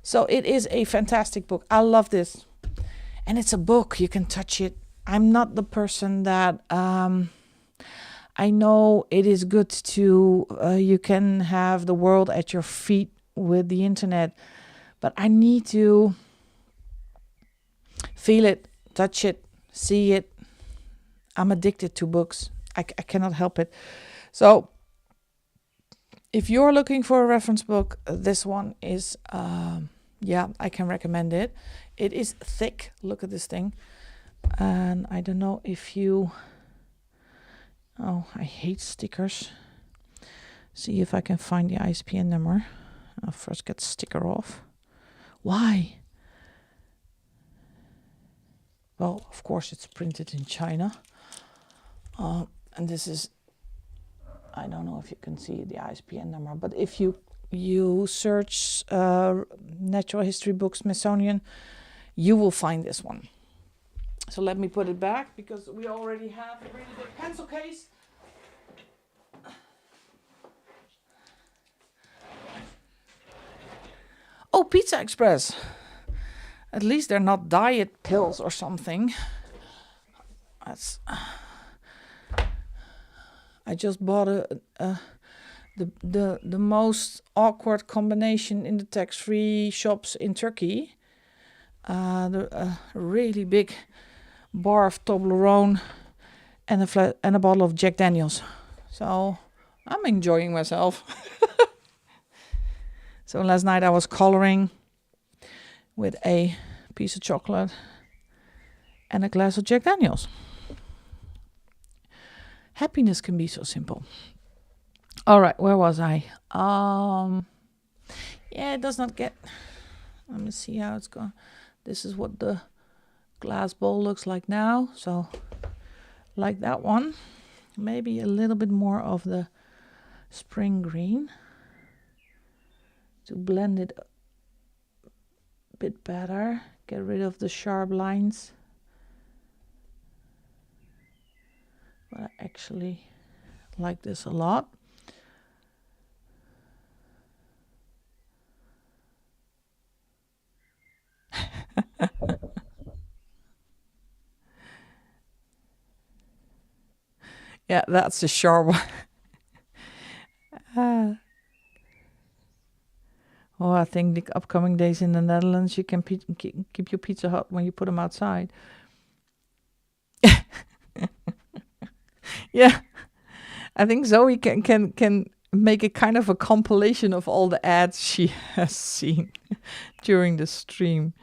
So it is a fantastic book. I love this. And it's a book. You can touch it. I'm not the person that... I know it is good to... you can have the world at your feet with the internet. But I need to feel it, touch it, see it. I'm addicted to books. I cannot help it. So... if you're looking for a reference book, this one is, I can recommend it. It is thick. Look at this thing. And I don't know if you... Oh, I hate stickers. See if I can find the ISBN number. I'll first get the sticker off. Why? Well, of course it's printed in China. And this is... I don't know if you can see the ISBN number, but if you search natural history books Smithsonian, you will find this one. So let me put it back because we already have a really big pencil case. Oh, Pizza Express. At least they're not diet pills or something. That's... I just bought the most awkward combination in the tax-free shops in Turkey. A really big bar of Toblerone and a bottle of Jack Daniels. So I'm enjoying myself. So last night I was coloring with a piece of chocolate and a glass of Jack Daniels. Happiness can be so simple. All right, where was I? It does not get... Let me see how it's going. This is what the glass bowl looks like now. So, like that one. Maybe a little bit more of the spring green to blend it a bit better. Get rid of the sharp lines. But I actually like this a lot. Yeah, that's the sharp one. Oh, I think the upcoming days in the Netherlands, you can keep your Pizza Hut when you put them outside. Yeah, I think Zoe can make a kind of a compilation of all the ads she has seen during the stream.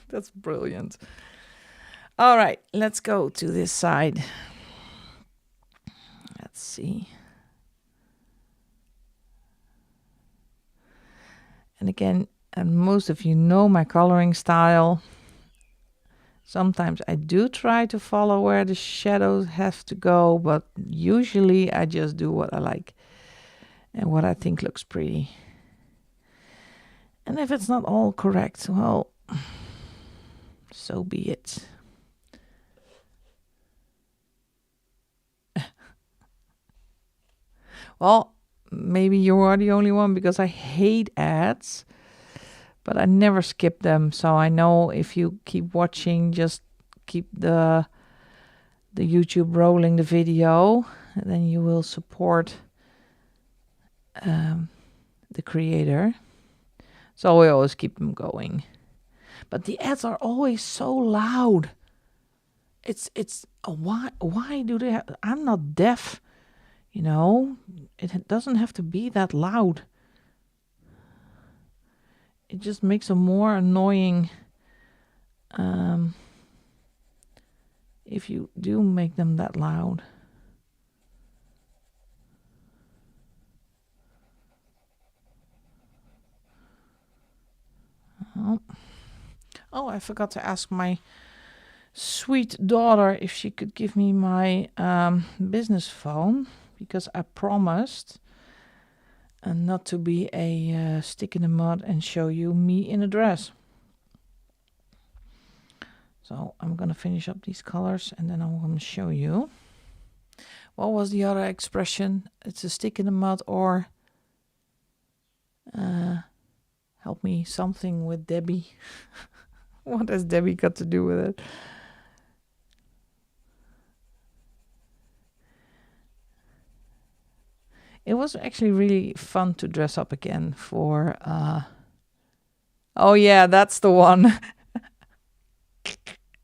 That's brilliant. All right, let's go to this side. Let's see. And again, and most of you know my coloring style. Sometimes I do try to follow where the shadows have to go, but usually I just do what I like and what I think looks pretty. And if it's not all correct, well, so be it. Well, maybe you are the only one because I hate ads. But I never skip them, so I know if you keep watching, just keep the YouTube rolling the video, then you will support the creator. So we always keep them going. But the ads are always so loud. It's why do they have, I'm not deaf, you know. It doesn't have to be that loud. It just makes them more annoying if you do make them that loud. Oh, I forgot to ask my sweet daughter if she could give me my business phone, because I promised not to be a stick in the mud and show you me in a dress. So I'm going to finish up these colors and then I'm going to show you. What was the other expression? It's a stick in the mud, or help me, something with Debbie. What has Debbie got to do with it? It was actually really fun to dress up again for... oh yeah, that's the one.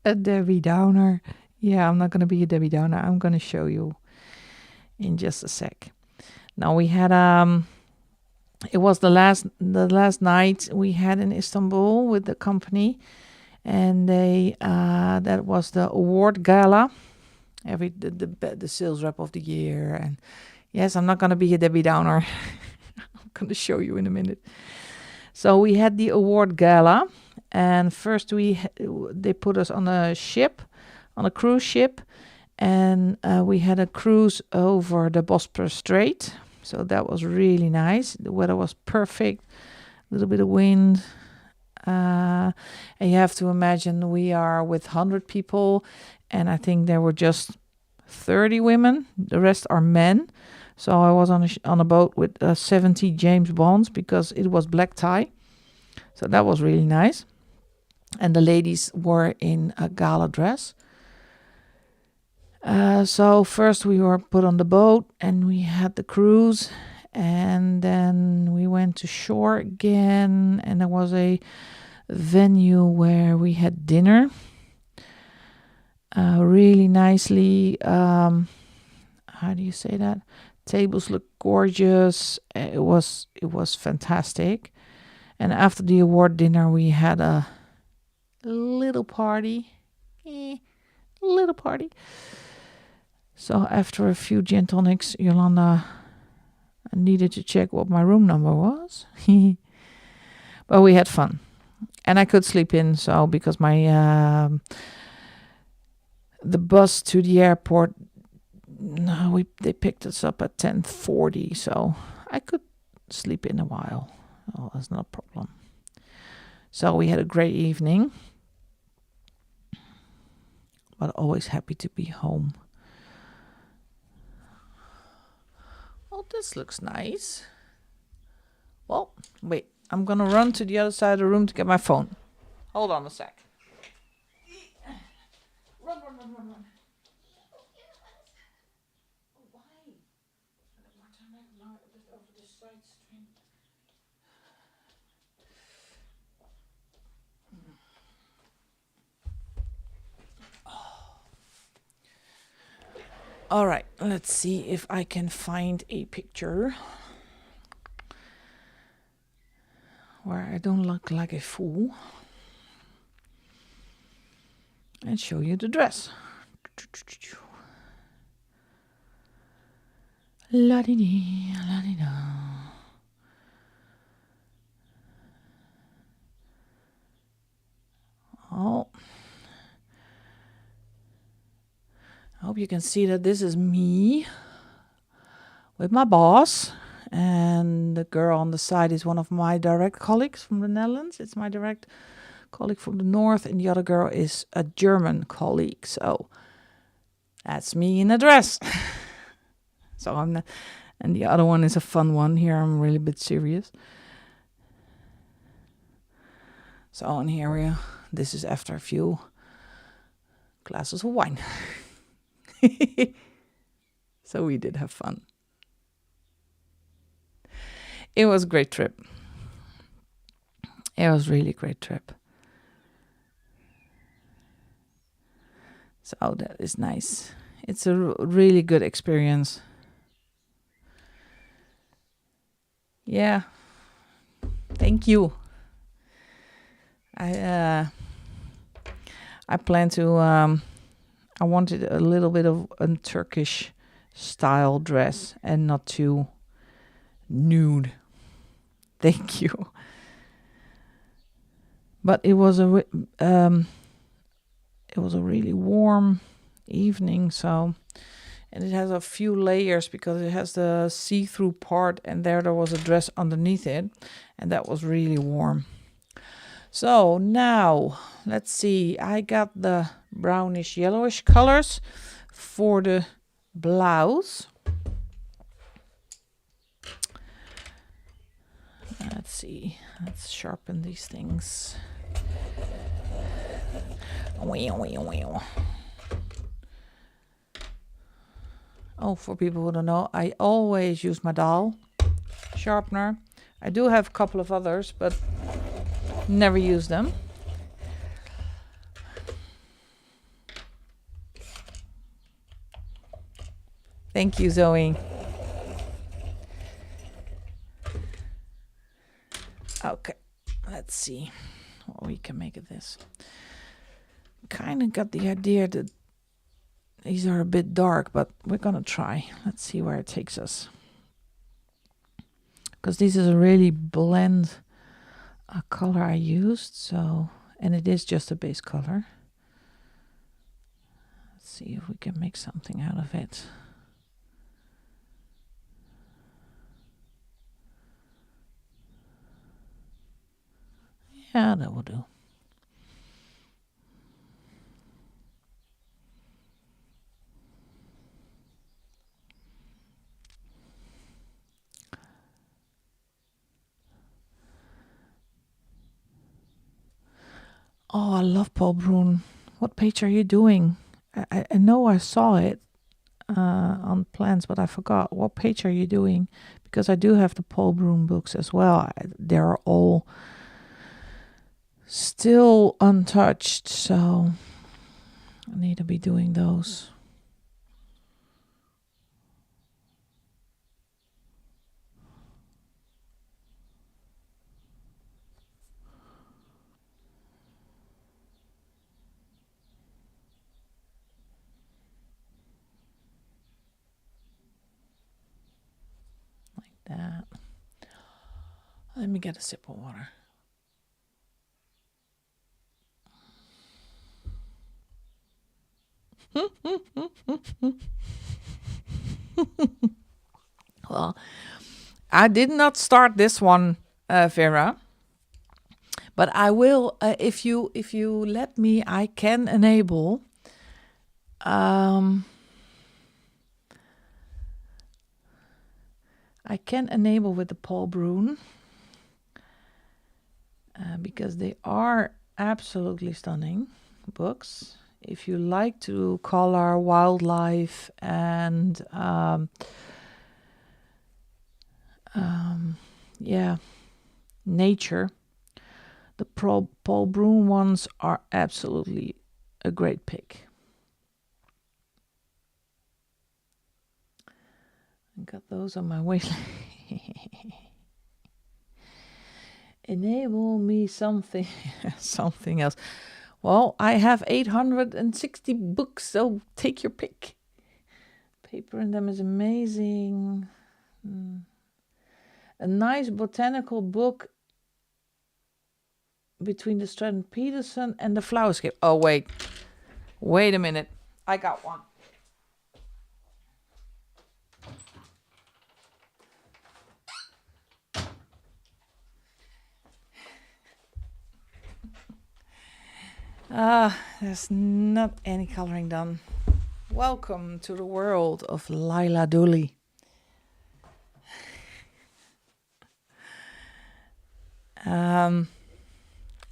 A Debbie Downer. Yeah, I'm not going to be a Debbie Downer. I'm going to show you in just a sec. Now we had... it was the last night we had in Istanbul with the company. And they that was the award gala. The sales rep of the year. And yes, I'm not going to be a Debbie Downer. I'm going to show you in a minute. So we had the award gala, and first they put us on a ship, on a cruise ship, and we had a cruise over the Bosporus Strait. So that was really nice. The weather was perfect, a little bit of wind. And you have to imagine we are with 100 people, and I think there were just 30 women. The rest are men. So I was on a boat with 70 James Bonds, because it was black tie. So that was really nice. And the ladies were in a gala dress. So first we were put on the boat and we had the cruise, and then we went to shore again, and there was a venue where we had dinner. Really nicely, how do you say that? Tables looked gorgeous. It was fantastic. And after the award dinner, we had a little party. Little party. So after a few gin tonics, Jolanda needed to check what my room number was. But we had fun. And I could sleep in, so because my the bus to the airport, they picked us up at 10:40, so I could sleep in a while. Oh, that's not a problem. So we had a great evening, but always happy to be home. Oh, this looks nice. Well, wait, I'm gonna run to the other side of the room to get my phone. Hold on a sec. Run. All right, let's see if I can find a picture where I don't look like a fool and show you the dress. La-di-dee, la-di-da. Oh, I hope you can see that this is me with my boss, and the girl on the side is one of my direct colleagues from the Netherlands. It's my direct colleague from the north, and the other girl is a German colleague. So that's me in a dress. So I'm not, and the other one is a fun one. Here I'm really a bit serious. So and here we are. This is after a few glasses of wine. So we did have fun. It was a great trip. It was really a great trip. So that is nice. It's a really good experience. Yeah. Thank you. I plan to I wanted a little bit of a Turkish style dress and not too nude. Thank you. But it was a really warm evening, so, and it has a few layers because it has the see-through part, and there was a dress underneath it, and that was really warm. So now let's see, I got the brownish yellowish colors for the blouse. Let's see, let's sharpen these things. Oh, for people who don't know, I always use my doll sharpener. I do have a couple of others, but never use them. Thank you, Zoe. Okay, let's see what we can make of this. Kind of got the idea that these are a bit dark, but we're gonna try. Let's see where it takes us. Because this is a really blend color I used, so, and it is just a base color. Let's see if we can make something out of it. Yeah, that will do. Oh, I love Paul Broun. What page are you doing? I know I saw it on plans, but I forgot. What page are you doing? Because I do have the Paul Broun books as well. They're all still untouched, so I need to be doing those. That. Let me get a sip of water. Well, I did not start this one, Vera, but I will. If you let me, I can enable. I can enable with the Paul Broun because they are absolutely stunning books. If you like to color wildlife and nature, the Paul Broun ones are absolutely a great pick. I got those on my wish. Enable me something else. Well, I have 860 books, so take your pick. Paper in them is amazing. A nice botanical book between the Stratton Peterson and the Flowerscape. Oh, wait a minute. I got one. There's not any coloring done. Welcome to the world of Lila Dooley.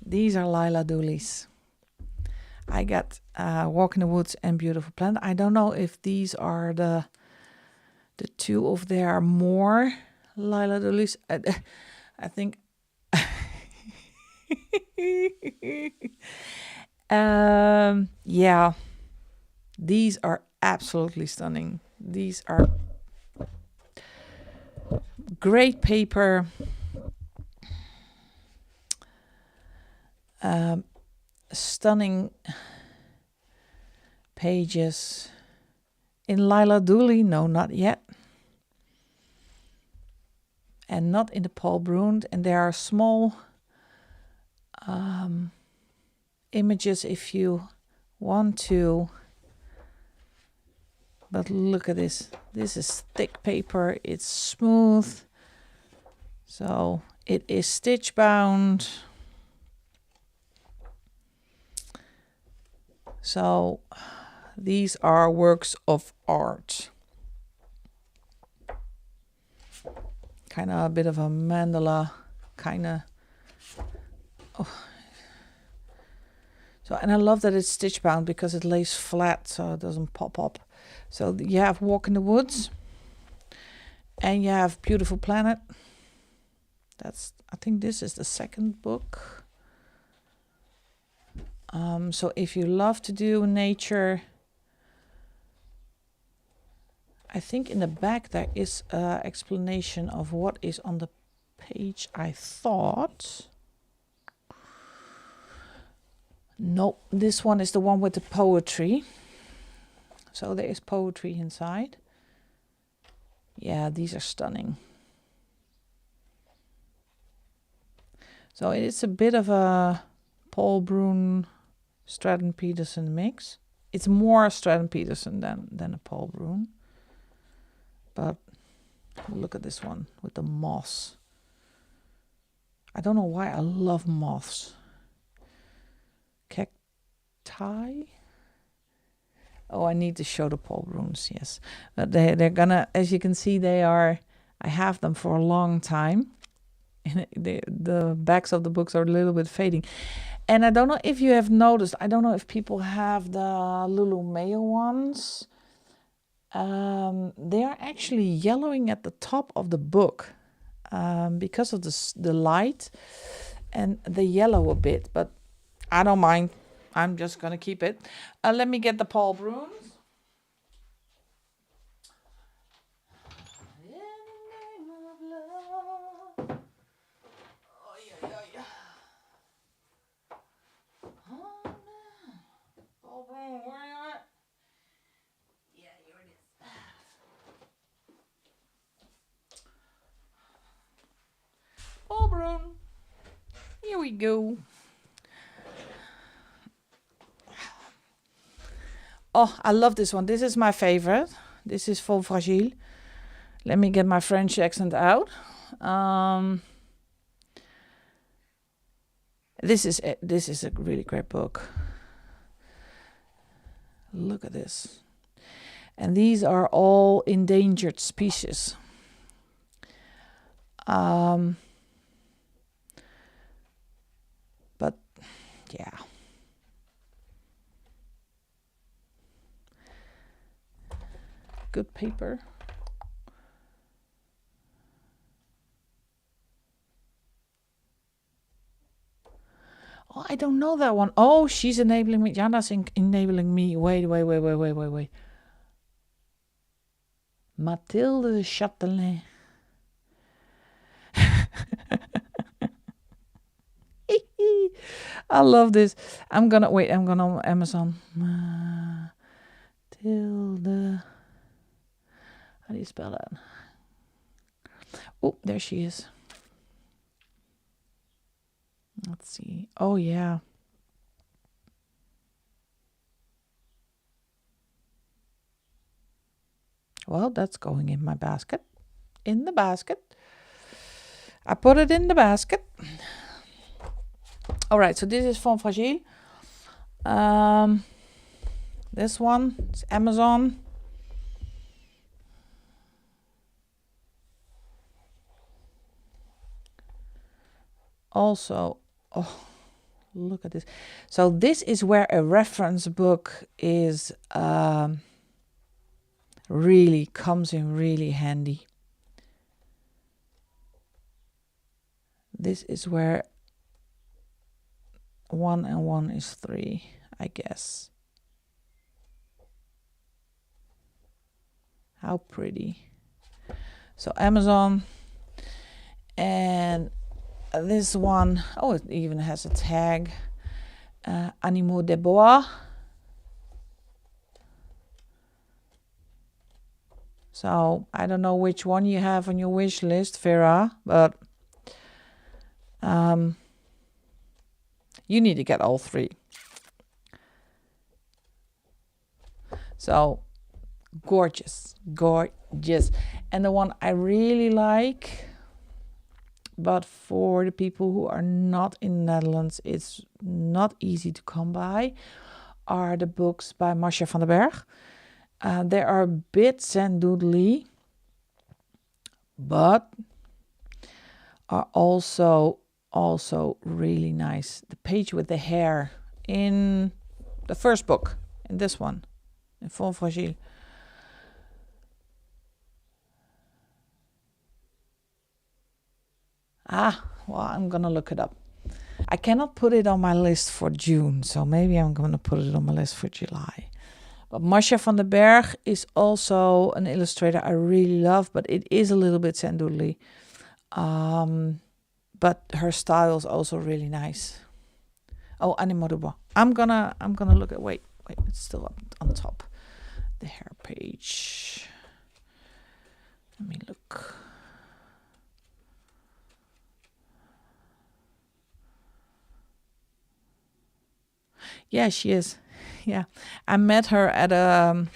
These are Lila Dooleys. I got Walk in the Woods and Beautiful Planet. I don't know if these are the the two of their more Lila Doolies. I think. Yeah, these are absolutely stunning. These are great paper. Stunning pages. In Lila Dooley, no, not yet. And not in the Paul Brun. And there are small images if you want to. But look at this. This is thick paper. It's smooth. So it is stitch bound. So these are works of art. Kind of a bit of a mandala, kind of. Oh. So, and I love that it's stitch bound because it lays flat so it doesn't pop up. So you have Walk in the Woods and you have Beautiful Planet. I think this is the second book. So if you love to do nature, I think in the back there is an explanation of what is on the page, I thought. No, this one is the one with the poetry. So there is poetry inside. Yeah, these are stunning. So it's a bit of a Paul Brun, Stratton Peterson mix. It's more Stratton Peterson than a Paul Brun. But look at this one with the moss. I don't know why I love moths. Cacti. Oh, I need to show the Paul Bruns, yes. But they're gonna, as you can see, I have them for a long time. And the backs of the books are a little bit fading. And I don't know if you have noticed, I don't know if people have the Lulu Mayo ones. They are actually yellowing at the top of the book because of the light, and they yellow a bit, but I don't mind. I'm just going to keep it. Let me get the Paul Bruns. Paul Brun, where are you at? Yeah, here it is. Paul Brun. Here we go. Oh, I love this one. This is my favorite. This is Fond Fragile. Let me get my French accent out. This is a really great book. Look at this. And these are all endangered species. But yeah. Good paper. Oh, I don't know that one. Oh, she's enabling me. Jana's enabling me. Wait. Mathilde Châtelain. I love this. I'm gonna on Amazon. Mathilde. How do you spell that? Oh, there she is. Let's see. Oh, yeah. Well, that's going in my basket. In the basket. I put it in the basket. All right, so this is Fond Fragile. This one is Amazon. Also, oh, look at this. So this is where a reference book is Really comes in really handy. This is where 1 and 1 is 3, I guess. How pretty. So Amazon. And this one, oh, it even has a tag. Animaux de bois. So I don't know which one you have on your wish list, Vera, but you need to get all 3. So gorgeous, gorgeous. And the one I really like, but for the people who are not in the Netherlands, it's not easy to come by, are the books by Marcia van den Berg. They are a bit zendoodly, but are also really nice. The page with the hair in the first book, in this one, in Fond Fragile. Well, I'm gonna look it up. I cannot put it on my list for June, so maybe I'm gonna put it on my list for July. But Marcia van den Berg is also an illustrator I really love, but it is a little bit zendoodly. But her style is also really nice. Oh, Animaux de Bois. I'm gonna look at. Wait, it's still up on top. The hair page. Let me look. Yeah, she is. Yeah, I met her at a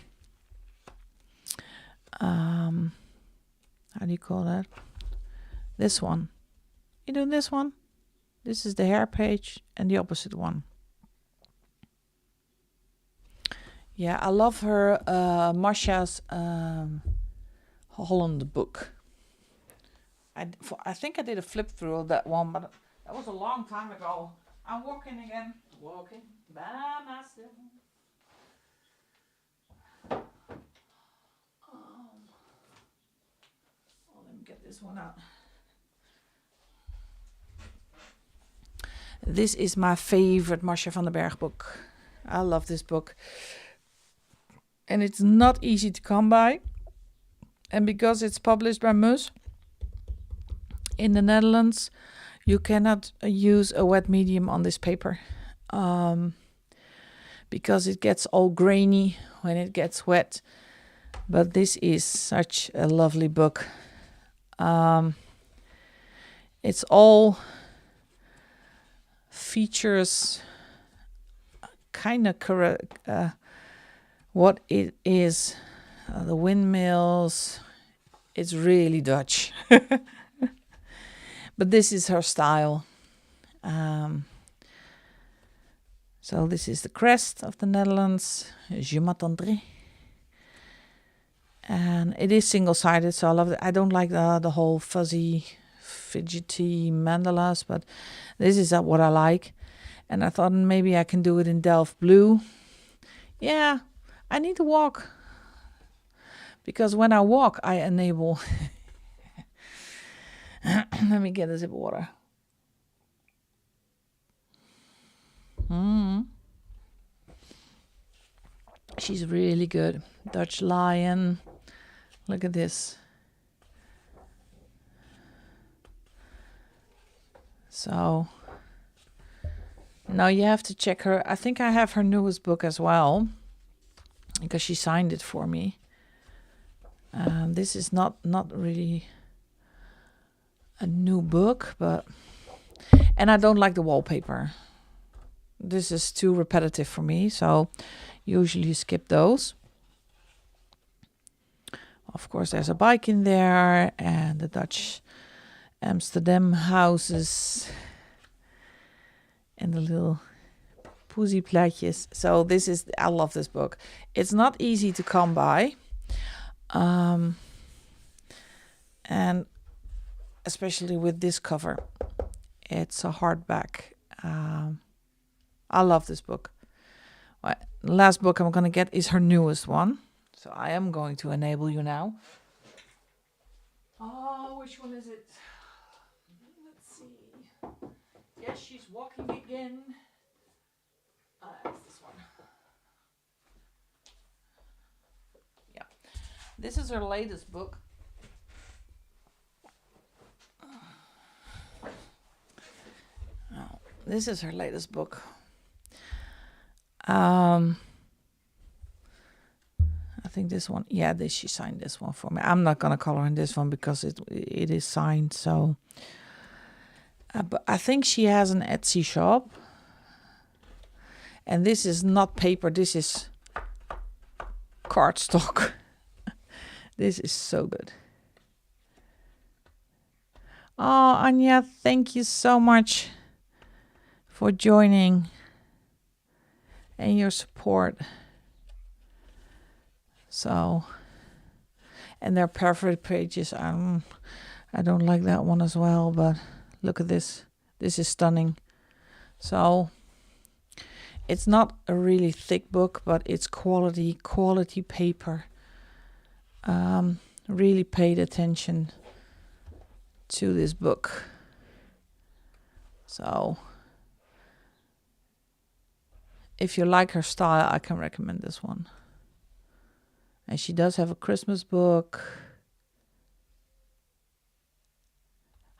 how do you call that? This one. You know this one? This is the hair page and the opposite one. Yeah, I love her Marcia's Holland book. I think I did a flip through of that one, but that was a long time ago. I'm walking again. Walking by myself. Let me get this one out. This is my favorite Marcia van den Berg book. I love this book. And it's not easy to come by. And because it's published by Mus in the Netherlands, you cannot use a wet medium on this paper. Because it gets all grainy when it gets wet. But this is such a lovely book. It's all features kind of correct what it is. The windmills. It's really Dutch. But this is her style. So this is the crest of the Netherlands. Je m'attendrai. And it is single-sided, so I love it. I don't like the whole fuzzy, fidgety mandalas, but this is what I like. And I thought maybe I can do it in Delft Blue. Yeah, I need to walk. Because when I walk, I enable... Let me get a sip of water. She's really good. Dutch Lion. Look at this. So now you have to check her. I think I have her newest book as well, because she signed it for me. This is not really a new book, and I don't like the wallpaper. This is too repetitive for me, so usually you skip those. Of course, there's a bike in there, and the Dutch Amsterdam houses, and the little poesie plaatjes. So I love this book. It's not easy to come by, and especially with this cover. It's a hardback. I love this book. The last book I'm going to get is her newest one. So I am going to enable you now. Oh, which one is it? Let's see. Yes, she's walking again. It's this one. Yeah. This is her latest book. Oh, this is her latest book. I think this one. Yeah, she signed this one for me. I'm not gonna color in this one because it is signed. So, but I think she has an Etsy shop. And this is not paper. This is cardstock. This is so good. Oh, Anya, thank you so much for joining and your support. So, and they're perfect pages. I don't like that one as well, but look at this. This is stunning. So, it's not a really thick book, but it's quality paper. Really paid attention to this book. So, if you like her style, I can recommend this one. And she does have a Christmas book.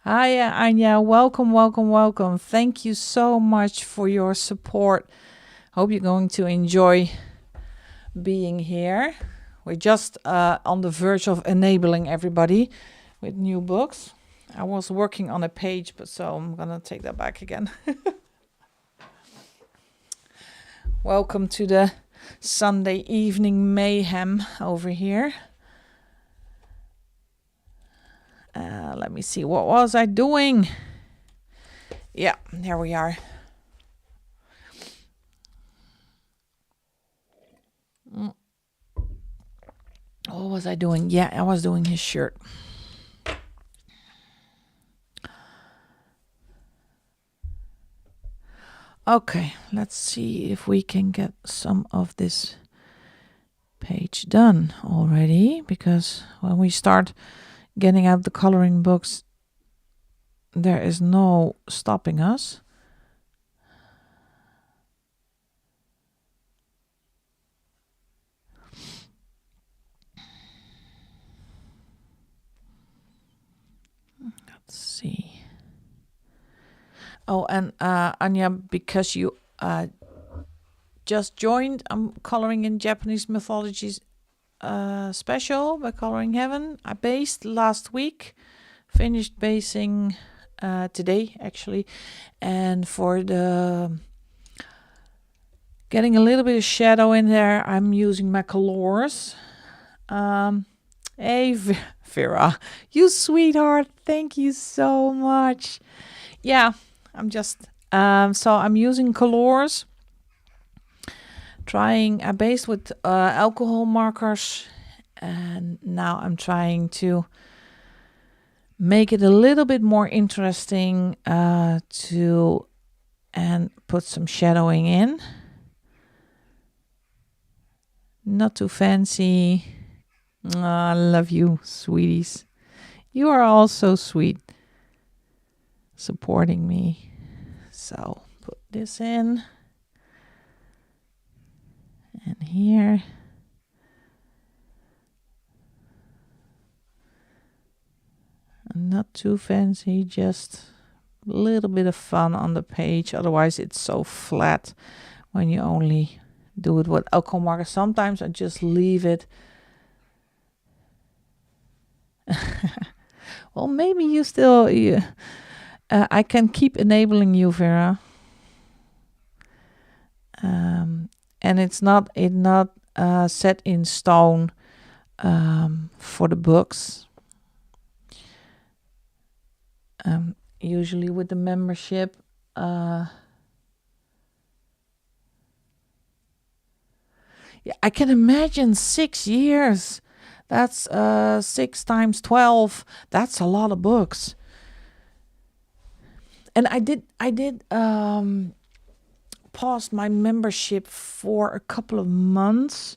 Hi, Anya. Welcome. Thank you so much for your support. Hope you're going to enjoy being here. We're just on the verge of enabling everybody with new books. I was working on a page, but so I'm going to take that back again. Welcome to the Sunday evening mayhem over here. Let me see. What was I doing? Yeah, there we are. What was I doing? Yeah, I was doing his shirt. Okay, let's see if we can get some of this page done already, because when we start getting out the coloring books, there is no stopping us. Let's see. Oh, and Anya, because you just joined, I'm coloring in Japanese Mythology Special by Coloring Heaven. I based last week, finished basing today actually, and for the getting a little bit of shadow in there, I'm using my colors. Hey Vera, you sweetheart, thank you so much. Yeah, I'm just so I'm using colors. I based with alcohol markers, and now I'm trying to make it a little bit more interesting and put some shadowing in. Not too fancy. Oh, I love you, sweeties. You are all so sweet, supporting me. So put this in. And here. Not too fancy, just a little bit of fun on the page. Otherwise, it's so flat when you only do it with alcohol markers. Sometimes I just leave it. Well, maybe you still... I can keep enabling you, Vera. And it's not set in stone for the books. Usually with the membership, yeah, I can imagine 6 years. That's 6 times 12. That's a lot of books. And I did pause my membership for a couple of months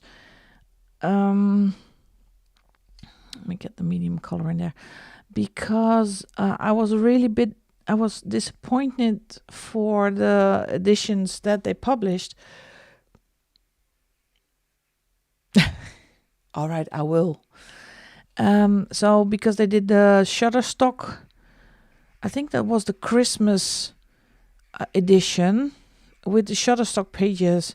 let me get the medium color in there, because I was disappointed for the editions that they published. All right, I will. So because they did the Shutterstock, I think that was the Christmas edition with the Shutterstock pages.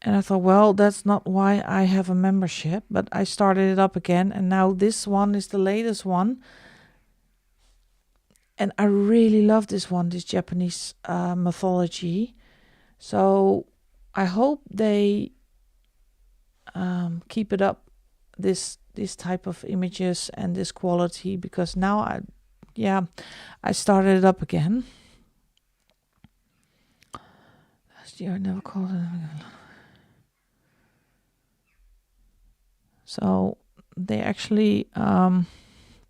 And I thought, well, that's not why I have a membership, but I started it up again. And now this one is the latest one. And I really love this one, this Japanese mythology. So I hope they keep it up, this type of images and this quality, because now I started it up again. Last year I never called it. So they actually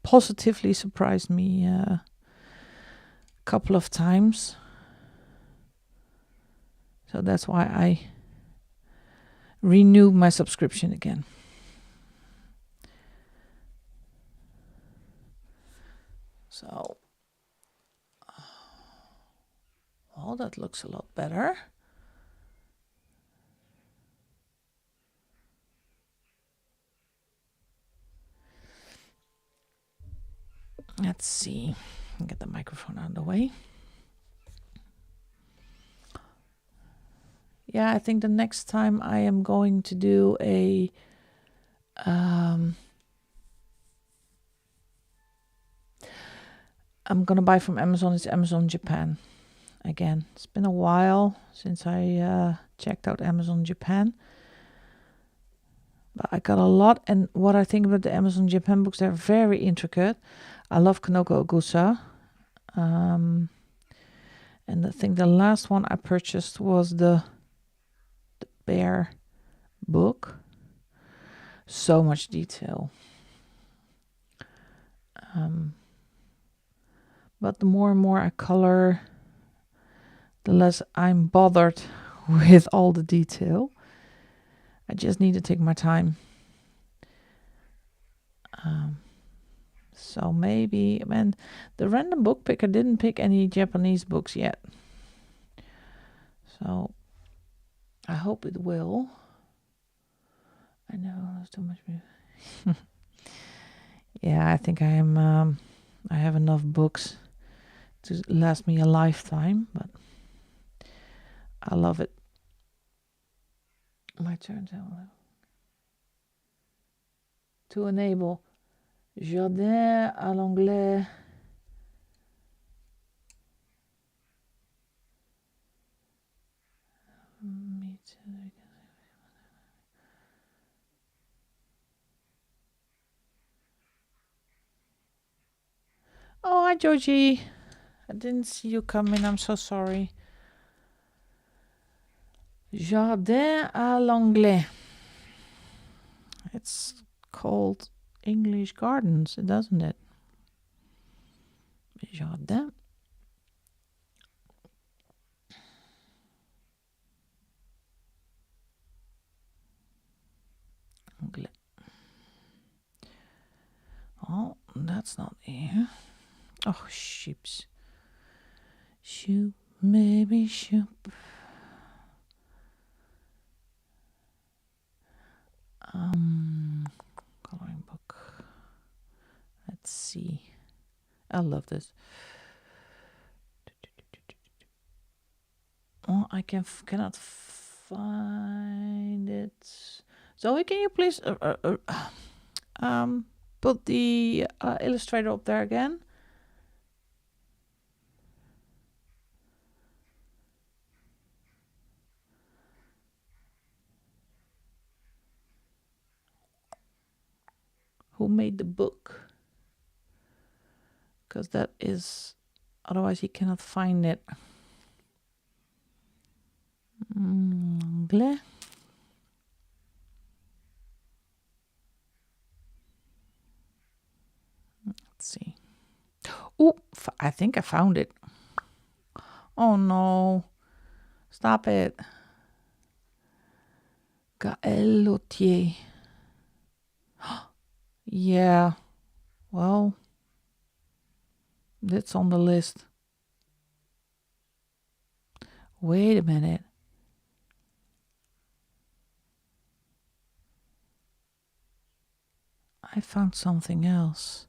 positively surprised me a couple of times. So that's why I renewed my subscription again. So, well, that looks a lot better. Let's see. Get the microphone out of the way. Yeah, I think the next time I am going to do a I'm gonna buy from Amazon. It's Amazon Japan. Again, it's been a while since I checked out Amazon Japan. But I got a lot, and what I think about the Amazon Japan books, they're very intricate. I love Kanoko Ogusa. And I think the last one I purchased was the bear book. So much detail. But the more and more I color, the less I'm bothered with all the detail. I just need to take my time. So maybe, and the random book picker didn't pick any Japanese books yet. So I hope it will. I know there's too much music. Yeah, I think I have enough books to last me a lifetime, but I love it. My turn to enable Jardin à l'anglais. Oh, hi, Georgie. I didn't see you coming. I'm so sorry. Jardin à l'anglais. It's called English Gardens, doesn't it? Jardin. Anglais. Oh, that's not here. Oh, sheeps. Shoop, maybe shoop. Coloring book. Let's see. I love this. Oh, I cannot find it. Zoe, can you please put the illustrator up there again? Who made the book? Because that is, otherwise he cannot find it. Anglais. Let's see. Oh, I think I found it. Oh no. Stop it. Gaël Lautier. Yeah, well, that's on the list. Wait a minute. I found something else.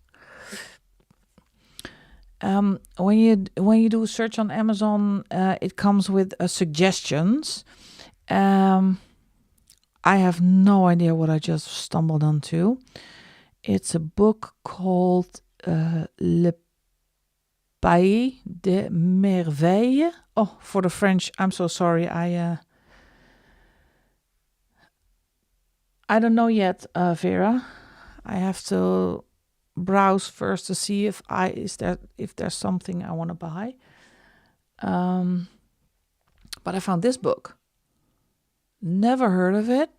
When you do a search on Amazon, it comes with suggestions. I have no idea what I just stumbled onto. It's a book called Le Pays des Merveilles. Oh, for the French, I'm so sorry. I don't know yet, Vera. I have to browse first to see if there's something I want to buy. But I found this book. Never heard of it.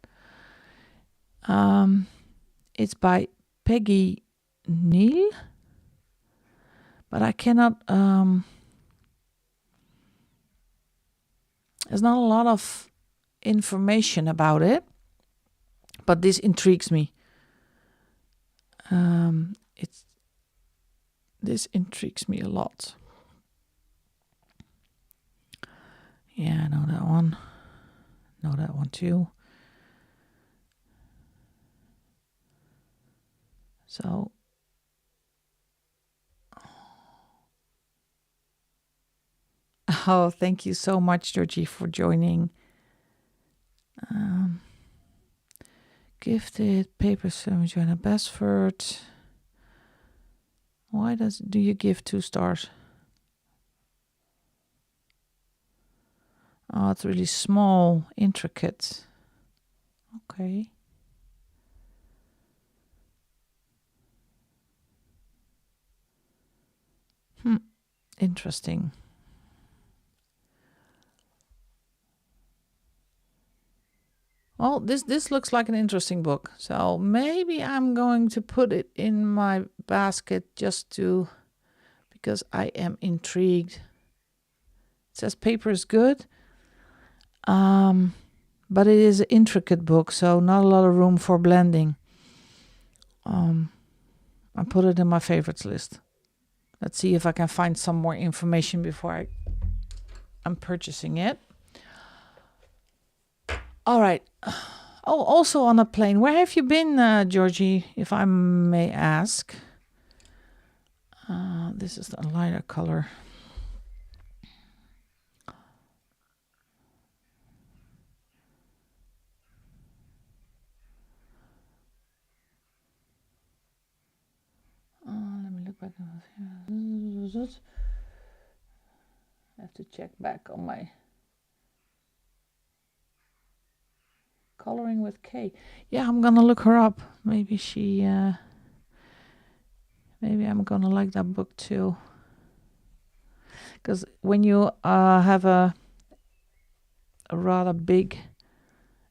It's by Peggy Neal, but I cannot. There's not a lot of information about it, but this intrigues me. This intrigues me a lot. Yeah, I know that one. Know that one too. So, oh, thank you so much, Georgie, for joining. Gifted paper from Joanna Basford. Why do you give 2 stars? Oh, it's really small, intricate. Okay. Interesting. Well, this looks like an interesting book. So maybe I'm going to put it in my basket because I am intrigued. It says paper is good. But it is an intricate book, so not a lot of room for blending. I put it in my favorites list. Let's see if I can find some more information before I'm purchasing it. All right. Oh, also on a plane. Where have you been, Georgie, if I may ask? This is the lighter color. Let me look back. I have to check back on my Coloring with K. Yeah, I'm gonna look her up. Maybe maybe I'm gonna like that book too. Because when you have a rather big,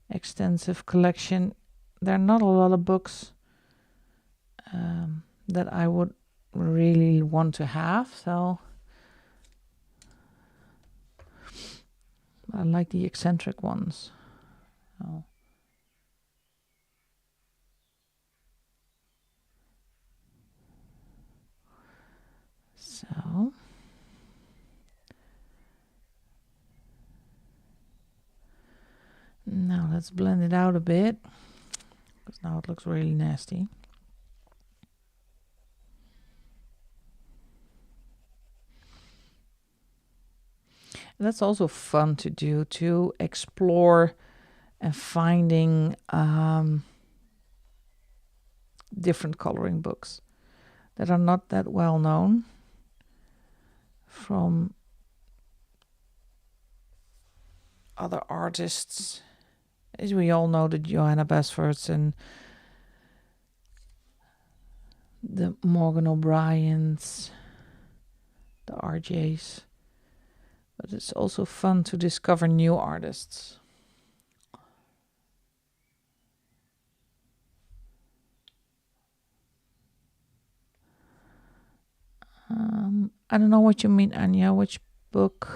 extensive collection, there are not a lot of books that I would really want to have. So I like the eccentric ones. So now let's blend it out a bit, because now it looks really nasty. And that's also fun to do, to explore and finding different coloring books that are not that well known from other artists. As we all know, the Johanna Basfords and the Morgan O'Briens, the RJs. But it's also fun to discover new artists. I don't know what you mean, Anya. Which book?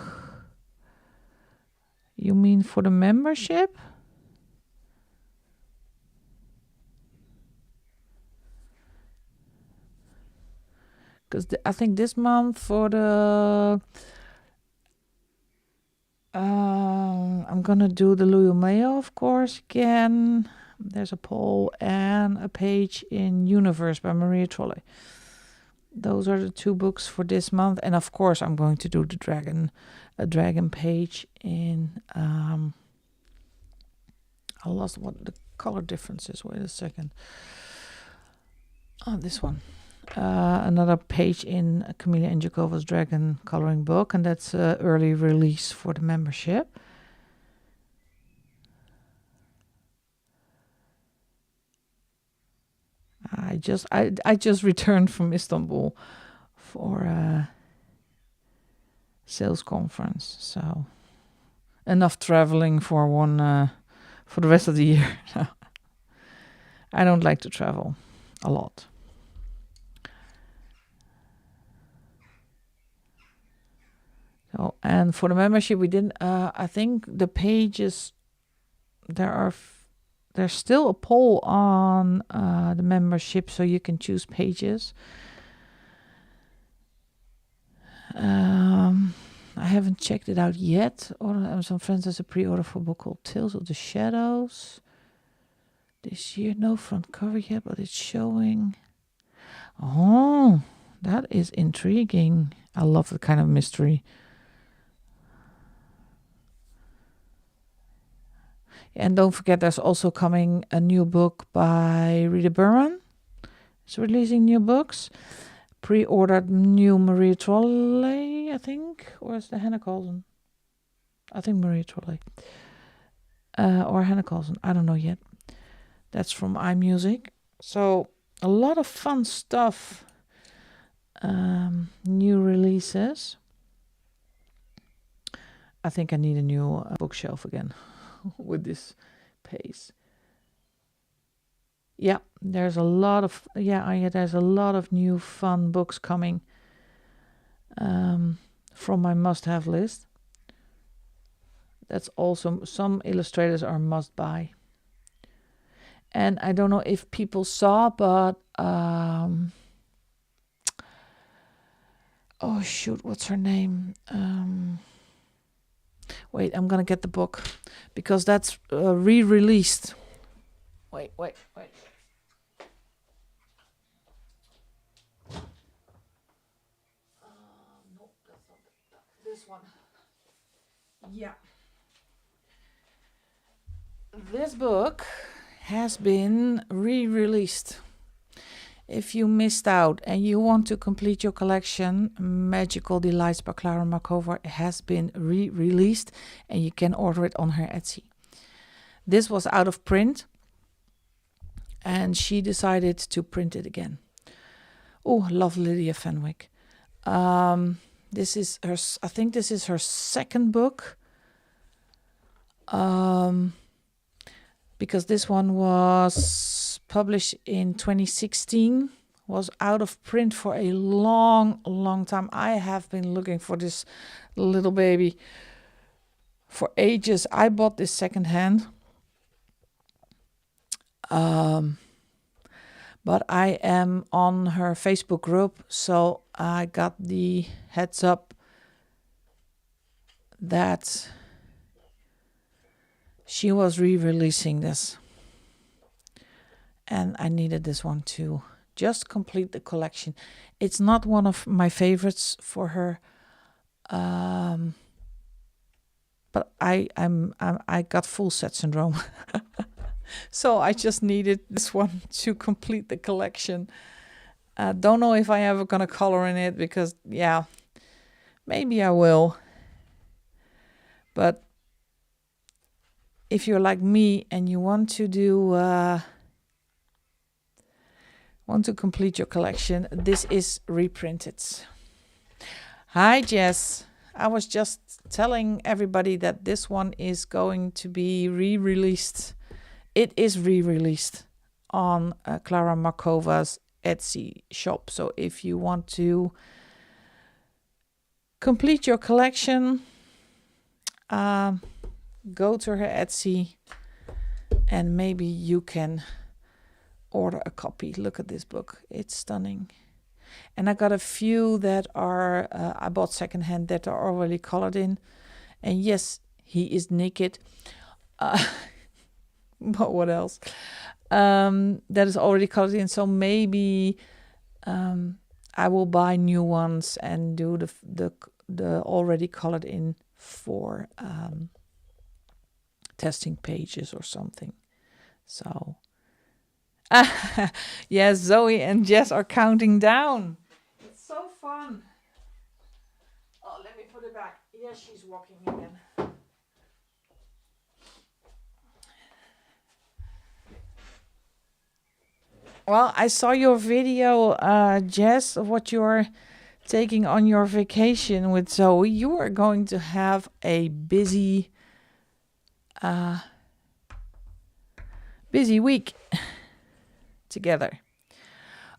You mean for the membership? because I think this month for the I'm gonna do the Louis Mayo, of course, again. There's a poll and a page in Universe by Maria Trolle. Those are the 2 books for this month, and of course I'm going to do a dragon page in I lost what the color difference is. Wait a second. Oh, this one. Another page in Camilla and Jacova's dragon coloring book, and that's early release for the membership. I just returned from Istanbul for a sales conference, so enough traveling for for the rest of the year. I don't like to travel a lot. So, and for the membership, we didn't. I think the pages there's still a poll on the membership, so you can choose pages. I haven't checked it out yet. Some friends has a pre-order for a book called Tales of the Shadows. This year, no front cover yet, but it's showing. Oh, that is intriguing. I love the kind of mystery. And don't forget, there's also coming a new book by Rita Berman. It's releasing new books. Pre-ordered new Maria Trolle, I think. Or is the Hannah Colson? I think Maria Trolle. Or Hannah Colson. I don't know yet. That's from iMusic. So, a lot of fun stuff. New releases. I think I need a new bookshelf again. With this pace. Yeah, there's a lot of there's a lot of new fun books coming from my must-have list. That's also some illustrators are must-buy. And I don't know if people saw, but oh shoot, what's her name? Wait, I'm gonna get the book because that's re-released. Wait. No, that's not this one. Yeah. This book has been re-released. If you missed out and you want to complete your collection, Magical Delights by Clara Markova has been re-released and you can order it on her Etsy. This was out of print and she decided to print it again. Oh, love Lydia Fenwick. This is her. I think this is her second book. Because this one was published in 2016, was out of print for a long time. I have been looking for this little baby for ages. I bought this secondhand. But I am on her Facebook group, so I got the heads up that she was re-releasing this. And I needed this one to just complete the collection. It's not one of my favorites for her. But I got full set syndrome. So I just needed this one to complete the collection. Don't know if I ever gonna color in it because maybe I will. But if you're like me and you want to do want to complete your collection, this is reprinted. Hi Jess, I was just telling everybody that this one is going to be re-released. It is re-released on Clara Markova's Etsy shop. So if you want to complete your collection, go to her Etsy and maybe you can order a copy. Look at this book. It's stunning. And I got a few that are, I bought secondhand that are already colored in. And yes, he is naked. But what else? That is already colored in. So maybe I will buy new ones and do the already colored in for testing pages or something. So, yes, Zoe and Jess are counting down. It's so fun. Oh, let me put it back. Yes, she's walking again. Well, I saw your video, Jess, of what you're taking on your vacation with Zoe. You are going to have a busy week together.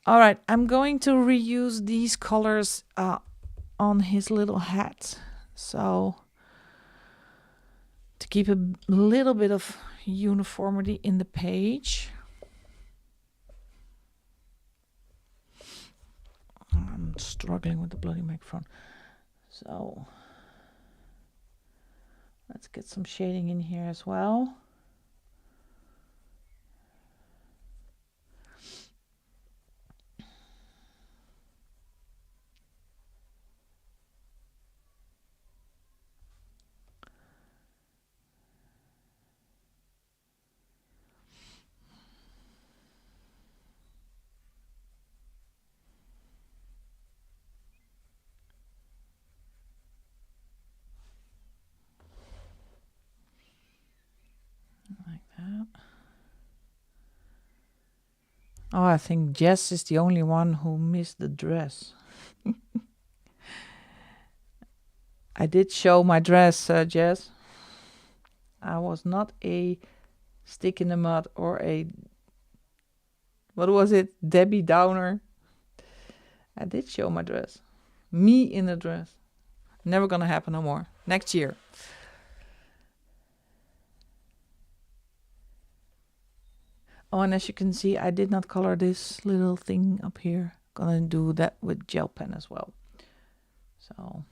All right, I'm going to reuse these colors on his little hat. So to keep a little bit of uniformity in the page. I'm struggling with the bloody microphone. So let's get some shading in here as well. Like that. Oh, I think Jess is the only one who missed the dress. I did show my dress, Jess. I was not a stick in the mud or a, what was it, Debbie Downer. I did show my dress. Me in a dress. Never gonna happen no more. Next year. Oh, and as you can see, I did not color this little thing up here. Gonna do that with gel pen as well. So,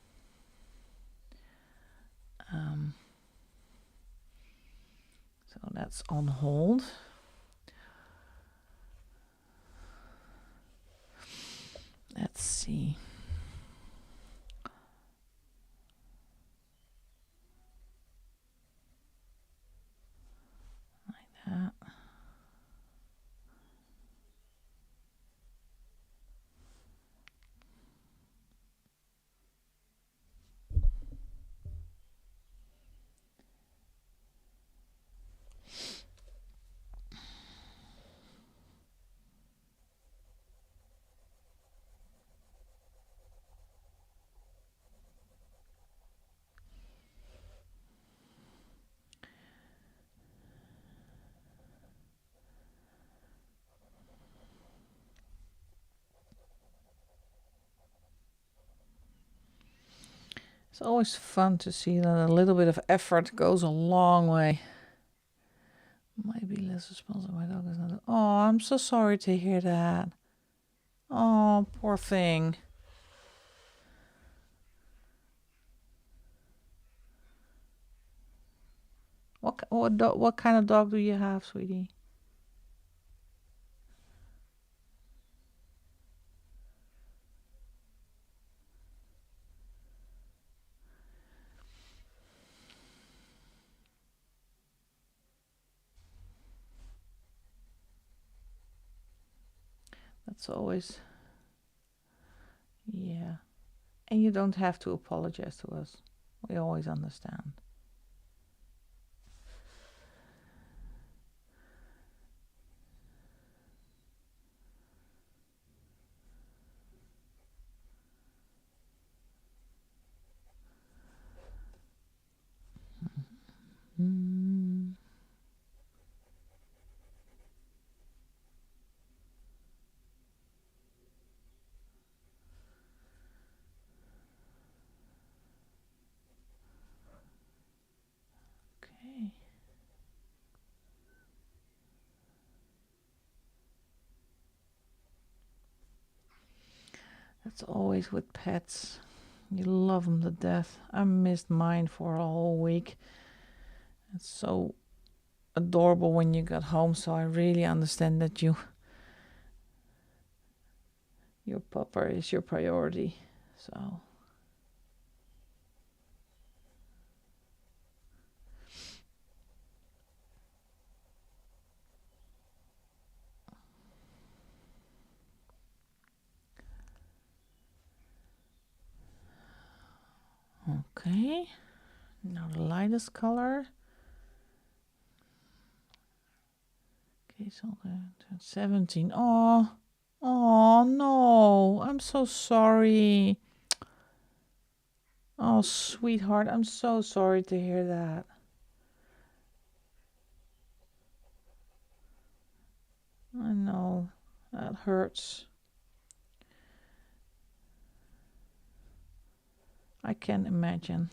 so that's on hold. Let's see. Like that. It's always fun to see that a little bit of effort goes a long way. Might be less responsible. My dog is not. Oh, I'm so sorry to hear that. Oh, poor thing. What kind of dog do you have, sweetie? That's always, yeah. And you don't have to apologize to us. We always understand. Mm. That's always with pets. You love them to death. I missed mine for a whole week. It's so adorable when you got home, so I really understand that your pupper is your priority. So okay, now the lightest color. Okay, so 17. Oh no, I'm so sorry. Oh, sweetheart, I'm so sorry to hear that. I know, that hurts. I can imagine.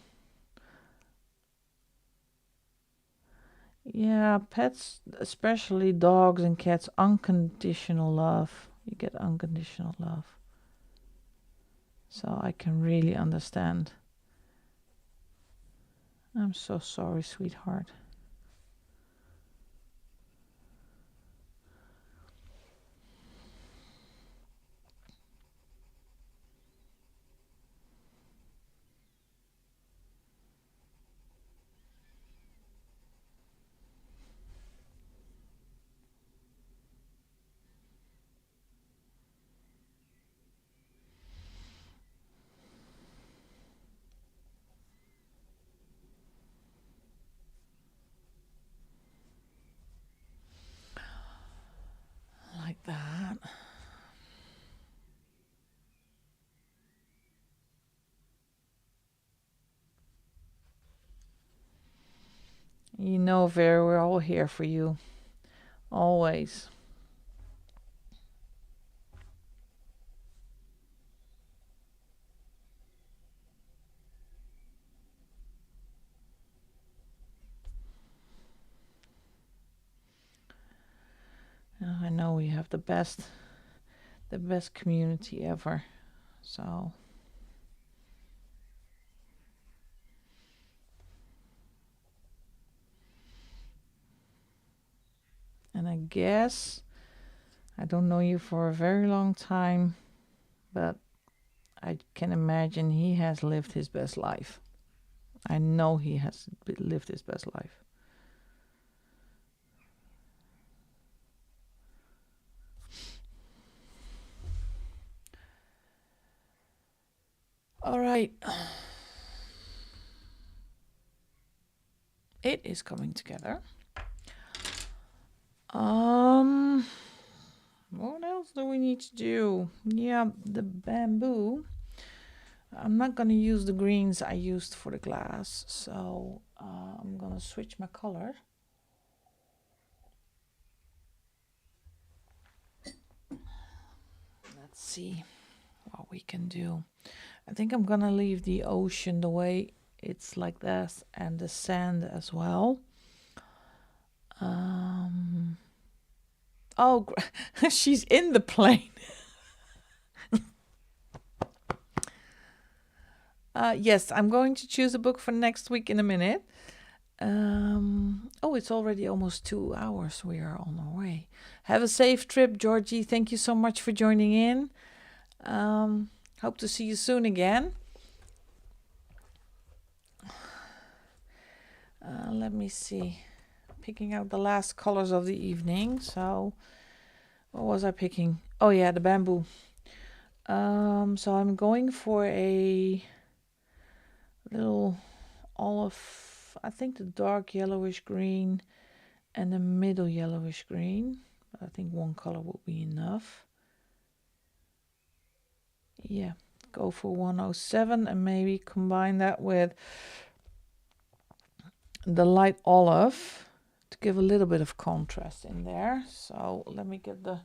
Yeah, pets, especially dogs and cats, unconditional love. You get unconditional love. So I can really understand. I'm so sorry, sweetheart. Like that. You know, Vera, we're all here for you. Always. I know we have the best community ever. So and I guess I don't know you for a very long time, but I can imagine he has lived his best life. I know he has lived his best life. All right. It is coming together. What else do we need to do? Yeah, the bamboo. I'm not gonna use the greens I used for the glass, so I'm gonna switch my color. Let's see what we can do. I think I'm gonna leave the ocean the way it's like this and the sand as well. Oh, she's in the plane. Yes, I'm going to choose a book for next week in a minute. Oh, it's already almost 2 hours. We are on our way. Have a safe trip, Georgie. Thank you so much for joining in. Hope to see you soon again. Let me see. Picking out the last colors of the evening. So, what was I picking? Oh yeah, the bamboo. So I'm going for a little olive, I think the dark yellowish green and the middle yellowish green. I think one color will be enough. Yeah, go for 107 and maybe combine that with the light olive to give a little bit of contrast in there. So let me get the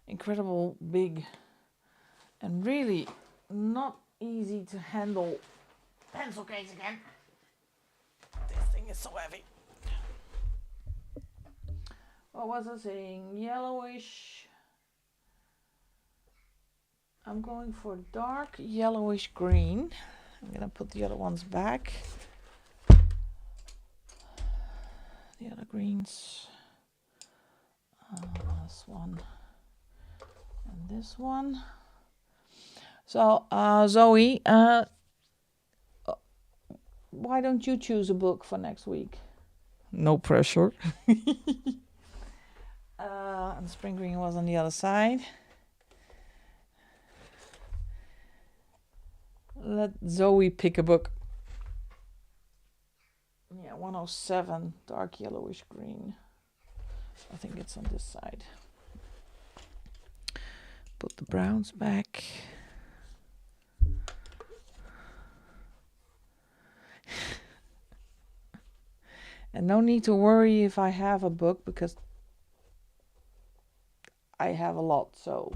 incredible big and really not easy to handle pencil case again. This thing is so heavy. What was I saying? Yellowish I'm going for dark yellowish green. I'm gonna put the other ones back. The other greens. This one and this one. So, Zoe, why don't you choose a book for next week? No pressure. And spring green was on the other side. Let Zoe pick a book. Yeah, 107, dark yellowish green. I think it's on this side. Put the browns back. And no need to worry if I have a book, because I have a lot. So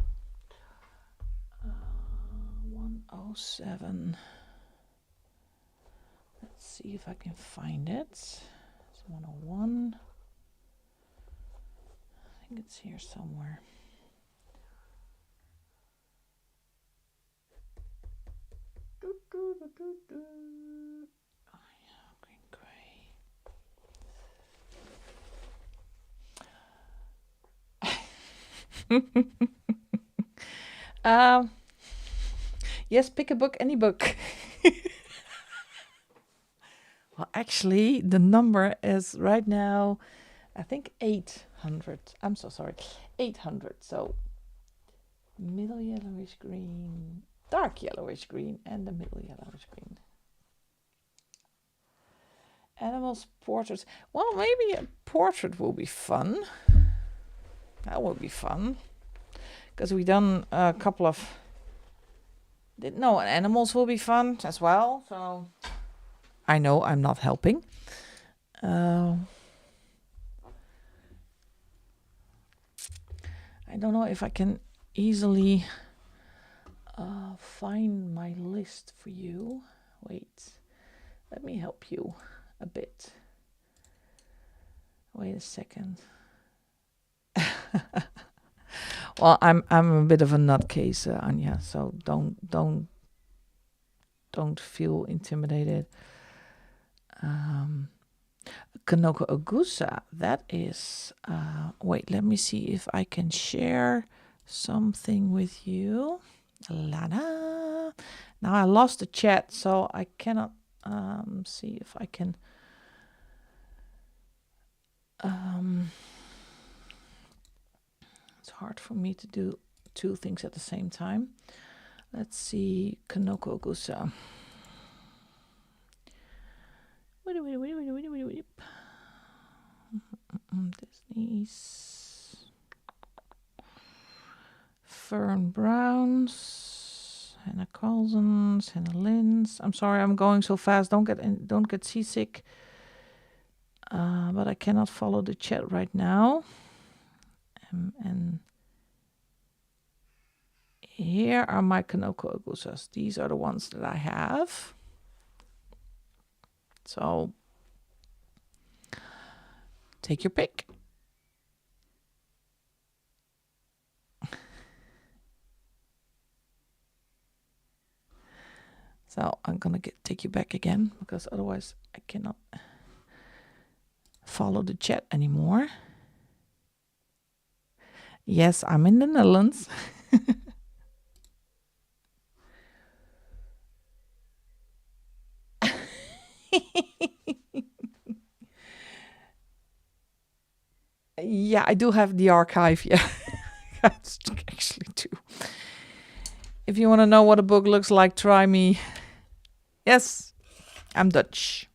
107. Let's see if I can find it. It's 101. I think it's here somewhere. Oh yeah, green gray. Yes, pick a book, any book. Well, actually, the number is right now, I think 800. I'm so sorry, 800. So middle yellowish green, dark yellowish green, and the middle yellowish green. Animals, portraits. Well, maybe a portrait will be fun. That will be fun. Because we done a couple of... No, animals will be fun as well. So I know I'm not helping. I don't know if I can easily find my list for you. Wait, let me help you a bit. Wait a second. Well, I'm a bit of a nutcase, Anya. So don't feel intimidated. Kanoko Ogusa. That is. Wait, let me see if I can share something with you. Lana. Now I lost the chat, so I cannot see if I can. It's hard for me to do two things at the same time. Let's see, Kanoko Ogusa. Disney's Fern Browns, Hannah Coulson's, Hannah Lynn's. I'm sorry, I'm going so fast. Don't get seasick. But I cannot follow the chat right now. And here are my Kanoko Ogusas. These are the ones that I have. So take your pick. So I'm gonna take you back again, because otherwise I cannot follow the chat anymore. Yes, I'm in the Netherlands. Yeah, I do have the archive. Yeah, that's actually true. If you want to know what a book looks like, try me. Yes, I'm Dutch.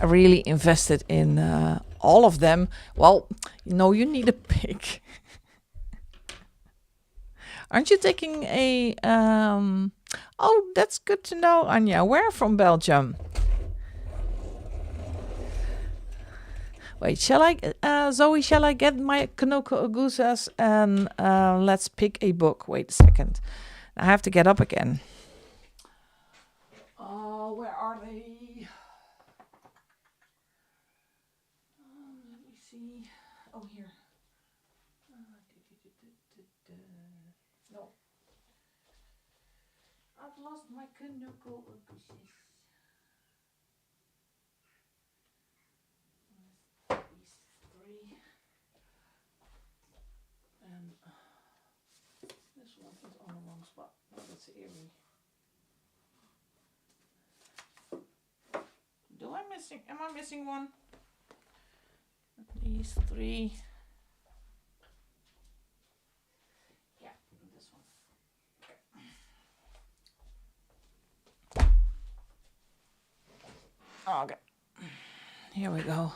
I really invested in all of them. Well, you need a pick. Aren't you taking a... Oh, that's good to know, Anya. Where from Belgium? Wait, Zoe, shall I get my Kanoko Ogusas and let's pick a book? Wait a second. I have to get up again. Where are they? Let me see. Oh, here. lost my canoe. These three. And this one is on the wrong spot. Oh, that's eerie. Am I missing one? These three. Yeah, this one. Okay. Here we go.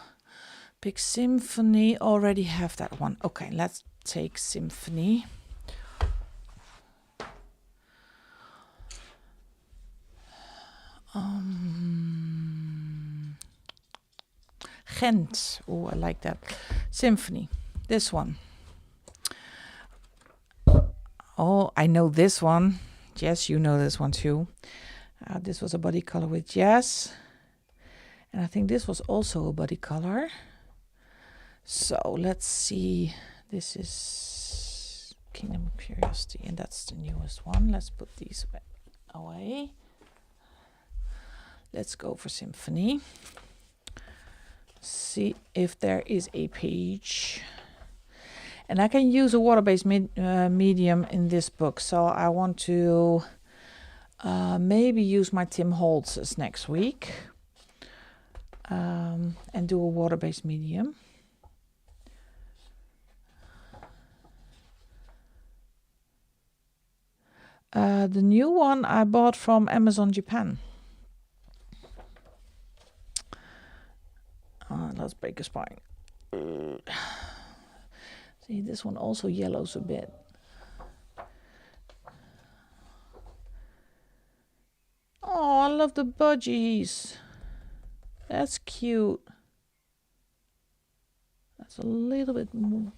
Pick Symphony. Already have that one. Okay, let's take Symphony. Gent. Oh, I like that. Symphony. This one. Oh, I know this one. Jess, you know this one too. This was a body color with Jess. And I think this was also a body color. So let's see. This is Kingdom of Curiosity, and that's the newest one. Let's put these away. Let's go for Symphony. See if there is a page. And I can use a water-based medium in this book. So I want to maybe use my Tim Holtz's next week. And do a water-based medium. The new one I bought from Amazon Japan. Let's break a spine. See, this one also yellows a bit. Oh, I love the budgies. That's cute. That's a little bit more.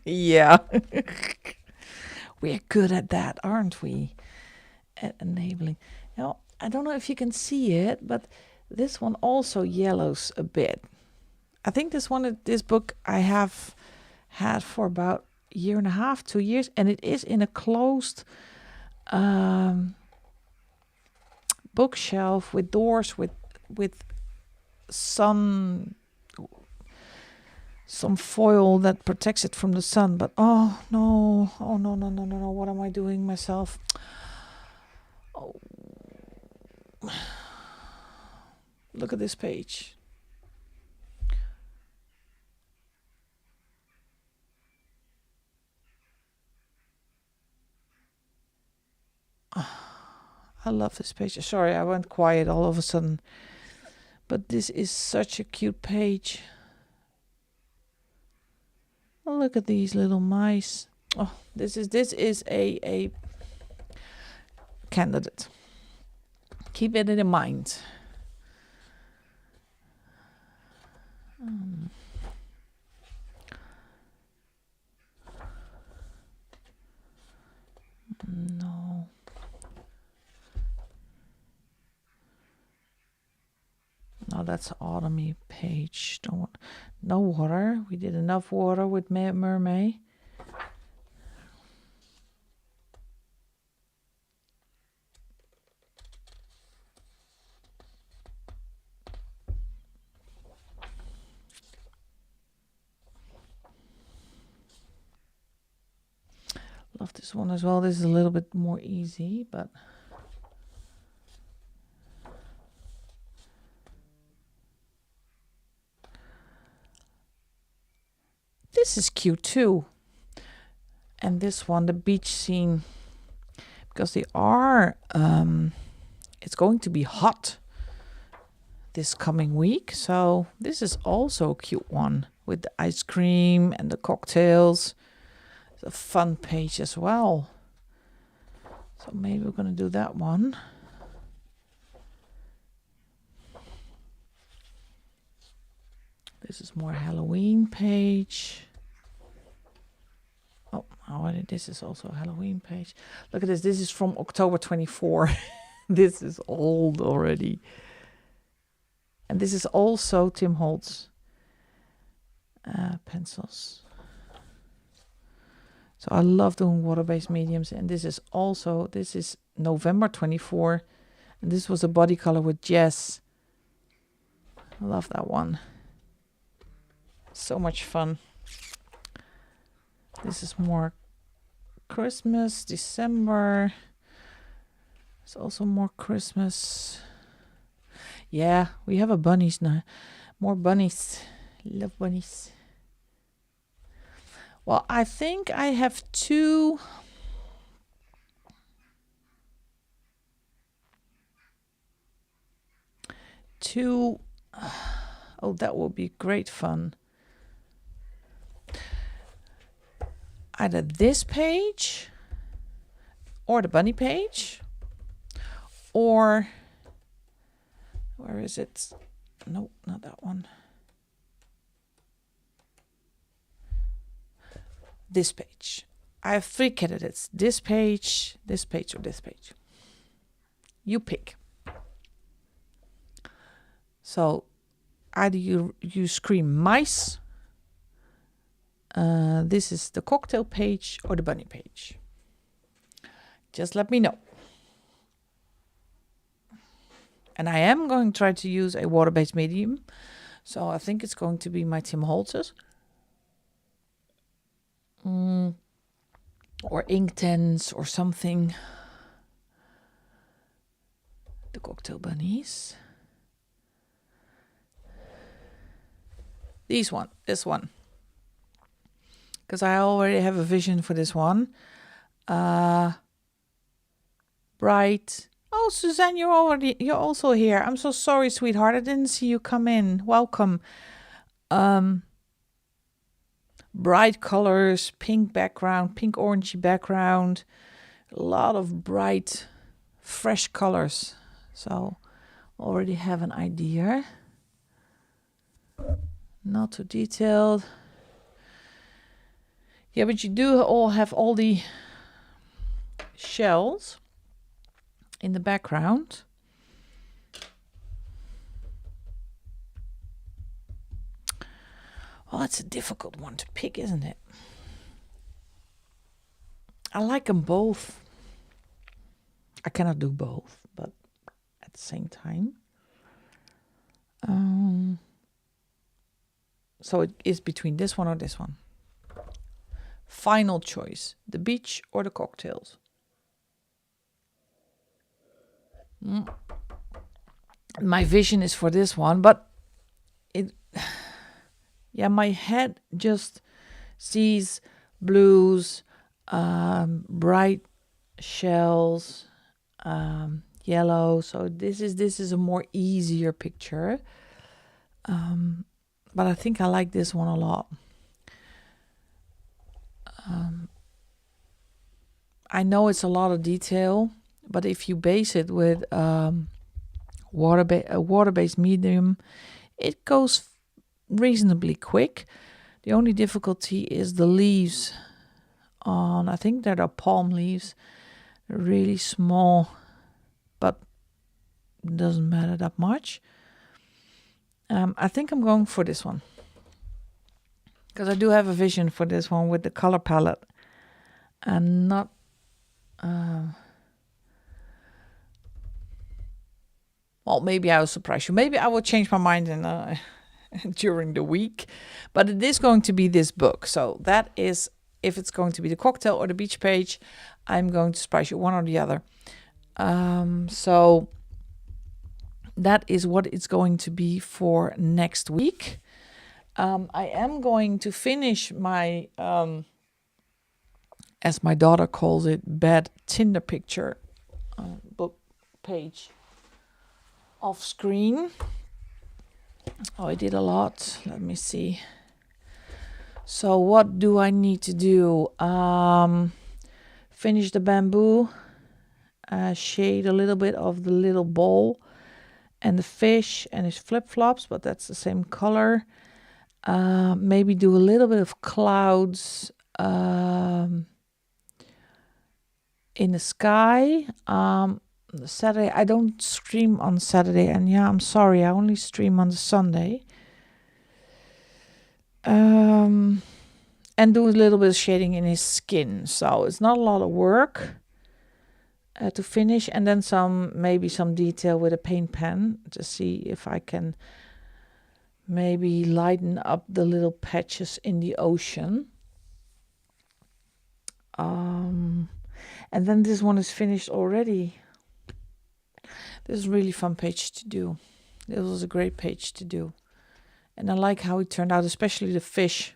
Yeah. We're good at that, aren't we? At enabling. Now, I don't know if you can see it, but this one also yellows a bit. I think this book I have had for about a year and a half, 2 years, and it is in a closed bookshelf with doors with some foil that protects it from the sun. But oh no, what am I doing myself? Oh, look at this page. I love this page. Sorry, I went quiet all of a sudden. But this is such a cute page. Oh, look at these little mice. Oh, this is a candidate. Keep it in mind. No. No, that's autumny page. No water. We did enough water with Mermaid. Love this one as well. This is a little bit more easy, but this is cute too. And this one, the beach scene, because they are, it's going to be hot this coming week. So this is also a cute one with the ice cream and the cocktails. It's a fun page as well. So maybe we're going to do that one. This is more Halloween page. Oh, this is also a Halloween page. Look at this. This is from October 24. This is old already. And this is also Tim Holtz. pencils. So I love doing water-based mediums, and this is November 24, and this was a body color with Jess. I love that one. So much fun. This is more Christmas, December. It's also more Christmas. Yeah, we have a bunnies now. More bunnies. Love bunnies. Well, I think I have two. Oh, that will be great fun. Either this page or the bunny page, or where is it? No, not that one. This page. I have 3 candidates. This page, or this page. You pick. So either you scream mice. This is the cocktail page or the bunny page. Just let me know. And I am going to try to use a water-based medium. So I think it's going to be my Tim Holtz's. Or Inktense or something. The cocktail bunnies. This one. Because I already have a vision for this one. Bright. Oh, Suzanne, you're also here. I'm so sorry, sweetheart. I didn't see you come in. Welcome. Bright colors, pink background, pink orangey background. A lot of bright, fresh colors. So already have an idea. Not too detailed. Yeah, but you do all have all the shells in the background. Well, it's a difficult one to pick, isn't it? I like them both. I cannot do both, but at the same time. So it is between this one or this one. Final choice, the beach or the cocktails. My vision is for this one, but my head just sees blues, bright shells, yellow. So this is a more easier picture. But I think I like this one a lot. I know it's a lot of detail, but if you base it with a water-based medium, it goes reasonably quick. The only difficulty is the leaves on, I think that are palm leaves. They're really small, but it doesn't matter that much. I think I'm going for this one. Because I do have a vision for this one with the color palette. And not... well, maybe I will surprise you. Maybe I will change my mind during the week. But it is going to be this book. So that is, if it's going to be the cocktail or the beach page, I'm going to surprise you, one or the other. So that is what it's going to be for next week. I am going to finish my, as my daughter calls it, bad Tinder picture book page off screen. Oh, I did a lot. Let me see. So what do I need to do? Finish the bamboo, shade a little bit of the little bowl and the fish and his flip-flops, but that's the same color. Maybe do a little bit of clouds in the sky. Saturday, I don't stream on Saturday, and yeah, I'm sorry, I only stream on the Sunday. And do a little bit of shading in his skin. So it's not a lot of work to finish. And then maybe some detail with a paint pen to see if I can maybe lighten up the little patches in the ocean. And then this one is finished already. This is a really fun page to do. This was a great page to do. And I like how it turned out, especially the fish.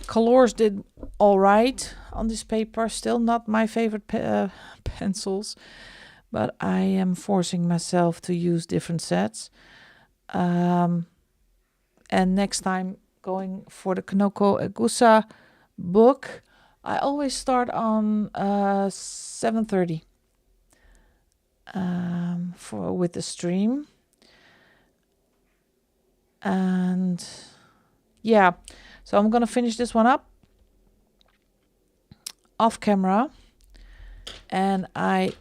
Colors did all right on this paper. Still not my favorite pencils. But I am forcing myself to use different sets. And next time, going for the Kanoko Egusa book, I always start on 7:30 with the stream. And yeah, so I'm gonna finish this one up off camera, and I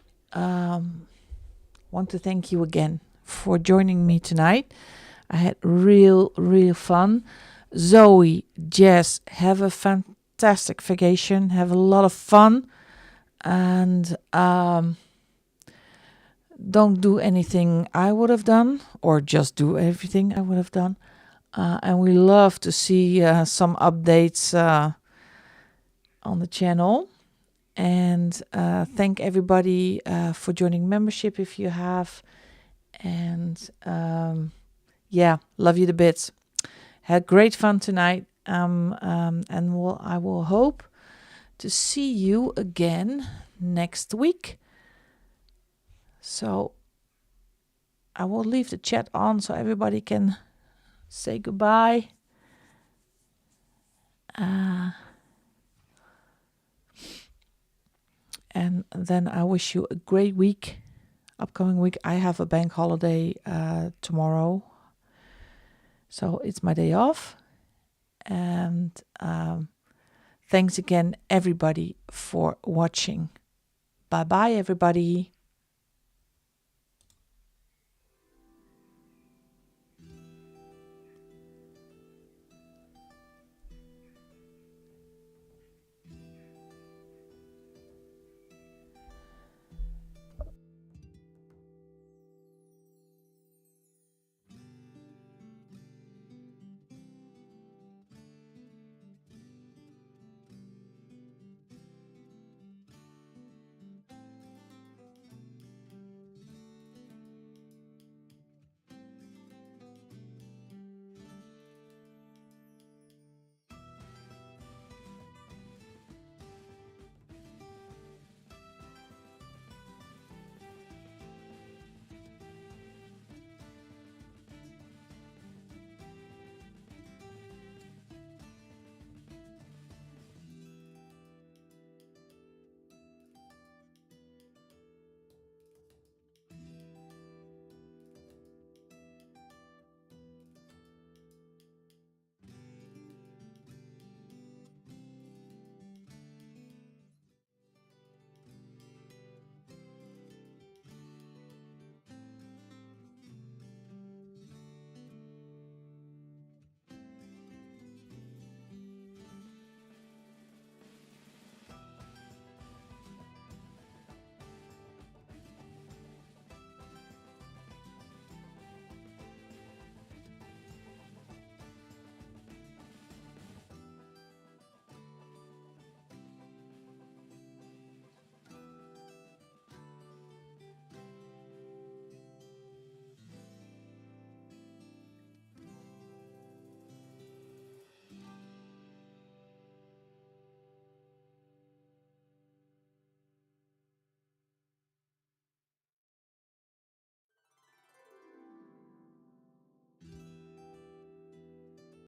want to thank you again for joining me tonight. I had real fun. Zoe, Jess, have a fantastic vacation. Have a lot of fun. And don't do anything I would have done, or just do everything I would have done. And we love to see some updates on the channel. And thank everybody for joining membership if you have. And yeah, love you to bits. Had great fun tonight. And I will hope to see you again next week. So I will leave the chat on so everybody can say goodbye. And then I wish you a great week. Upcoming week. I have a bank holiday tomorrow. So it's my day off. And thanks again, everybody, for watching. Bye-bye, everybody.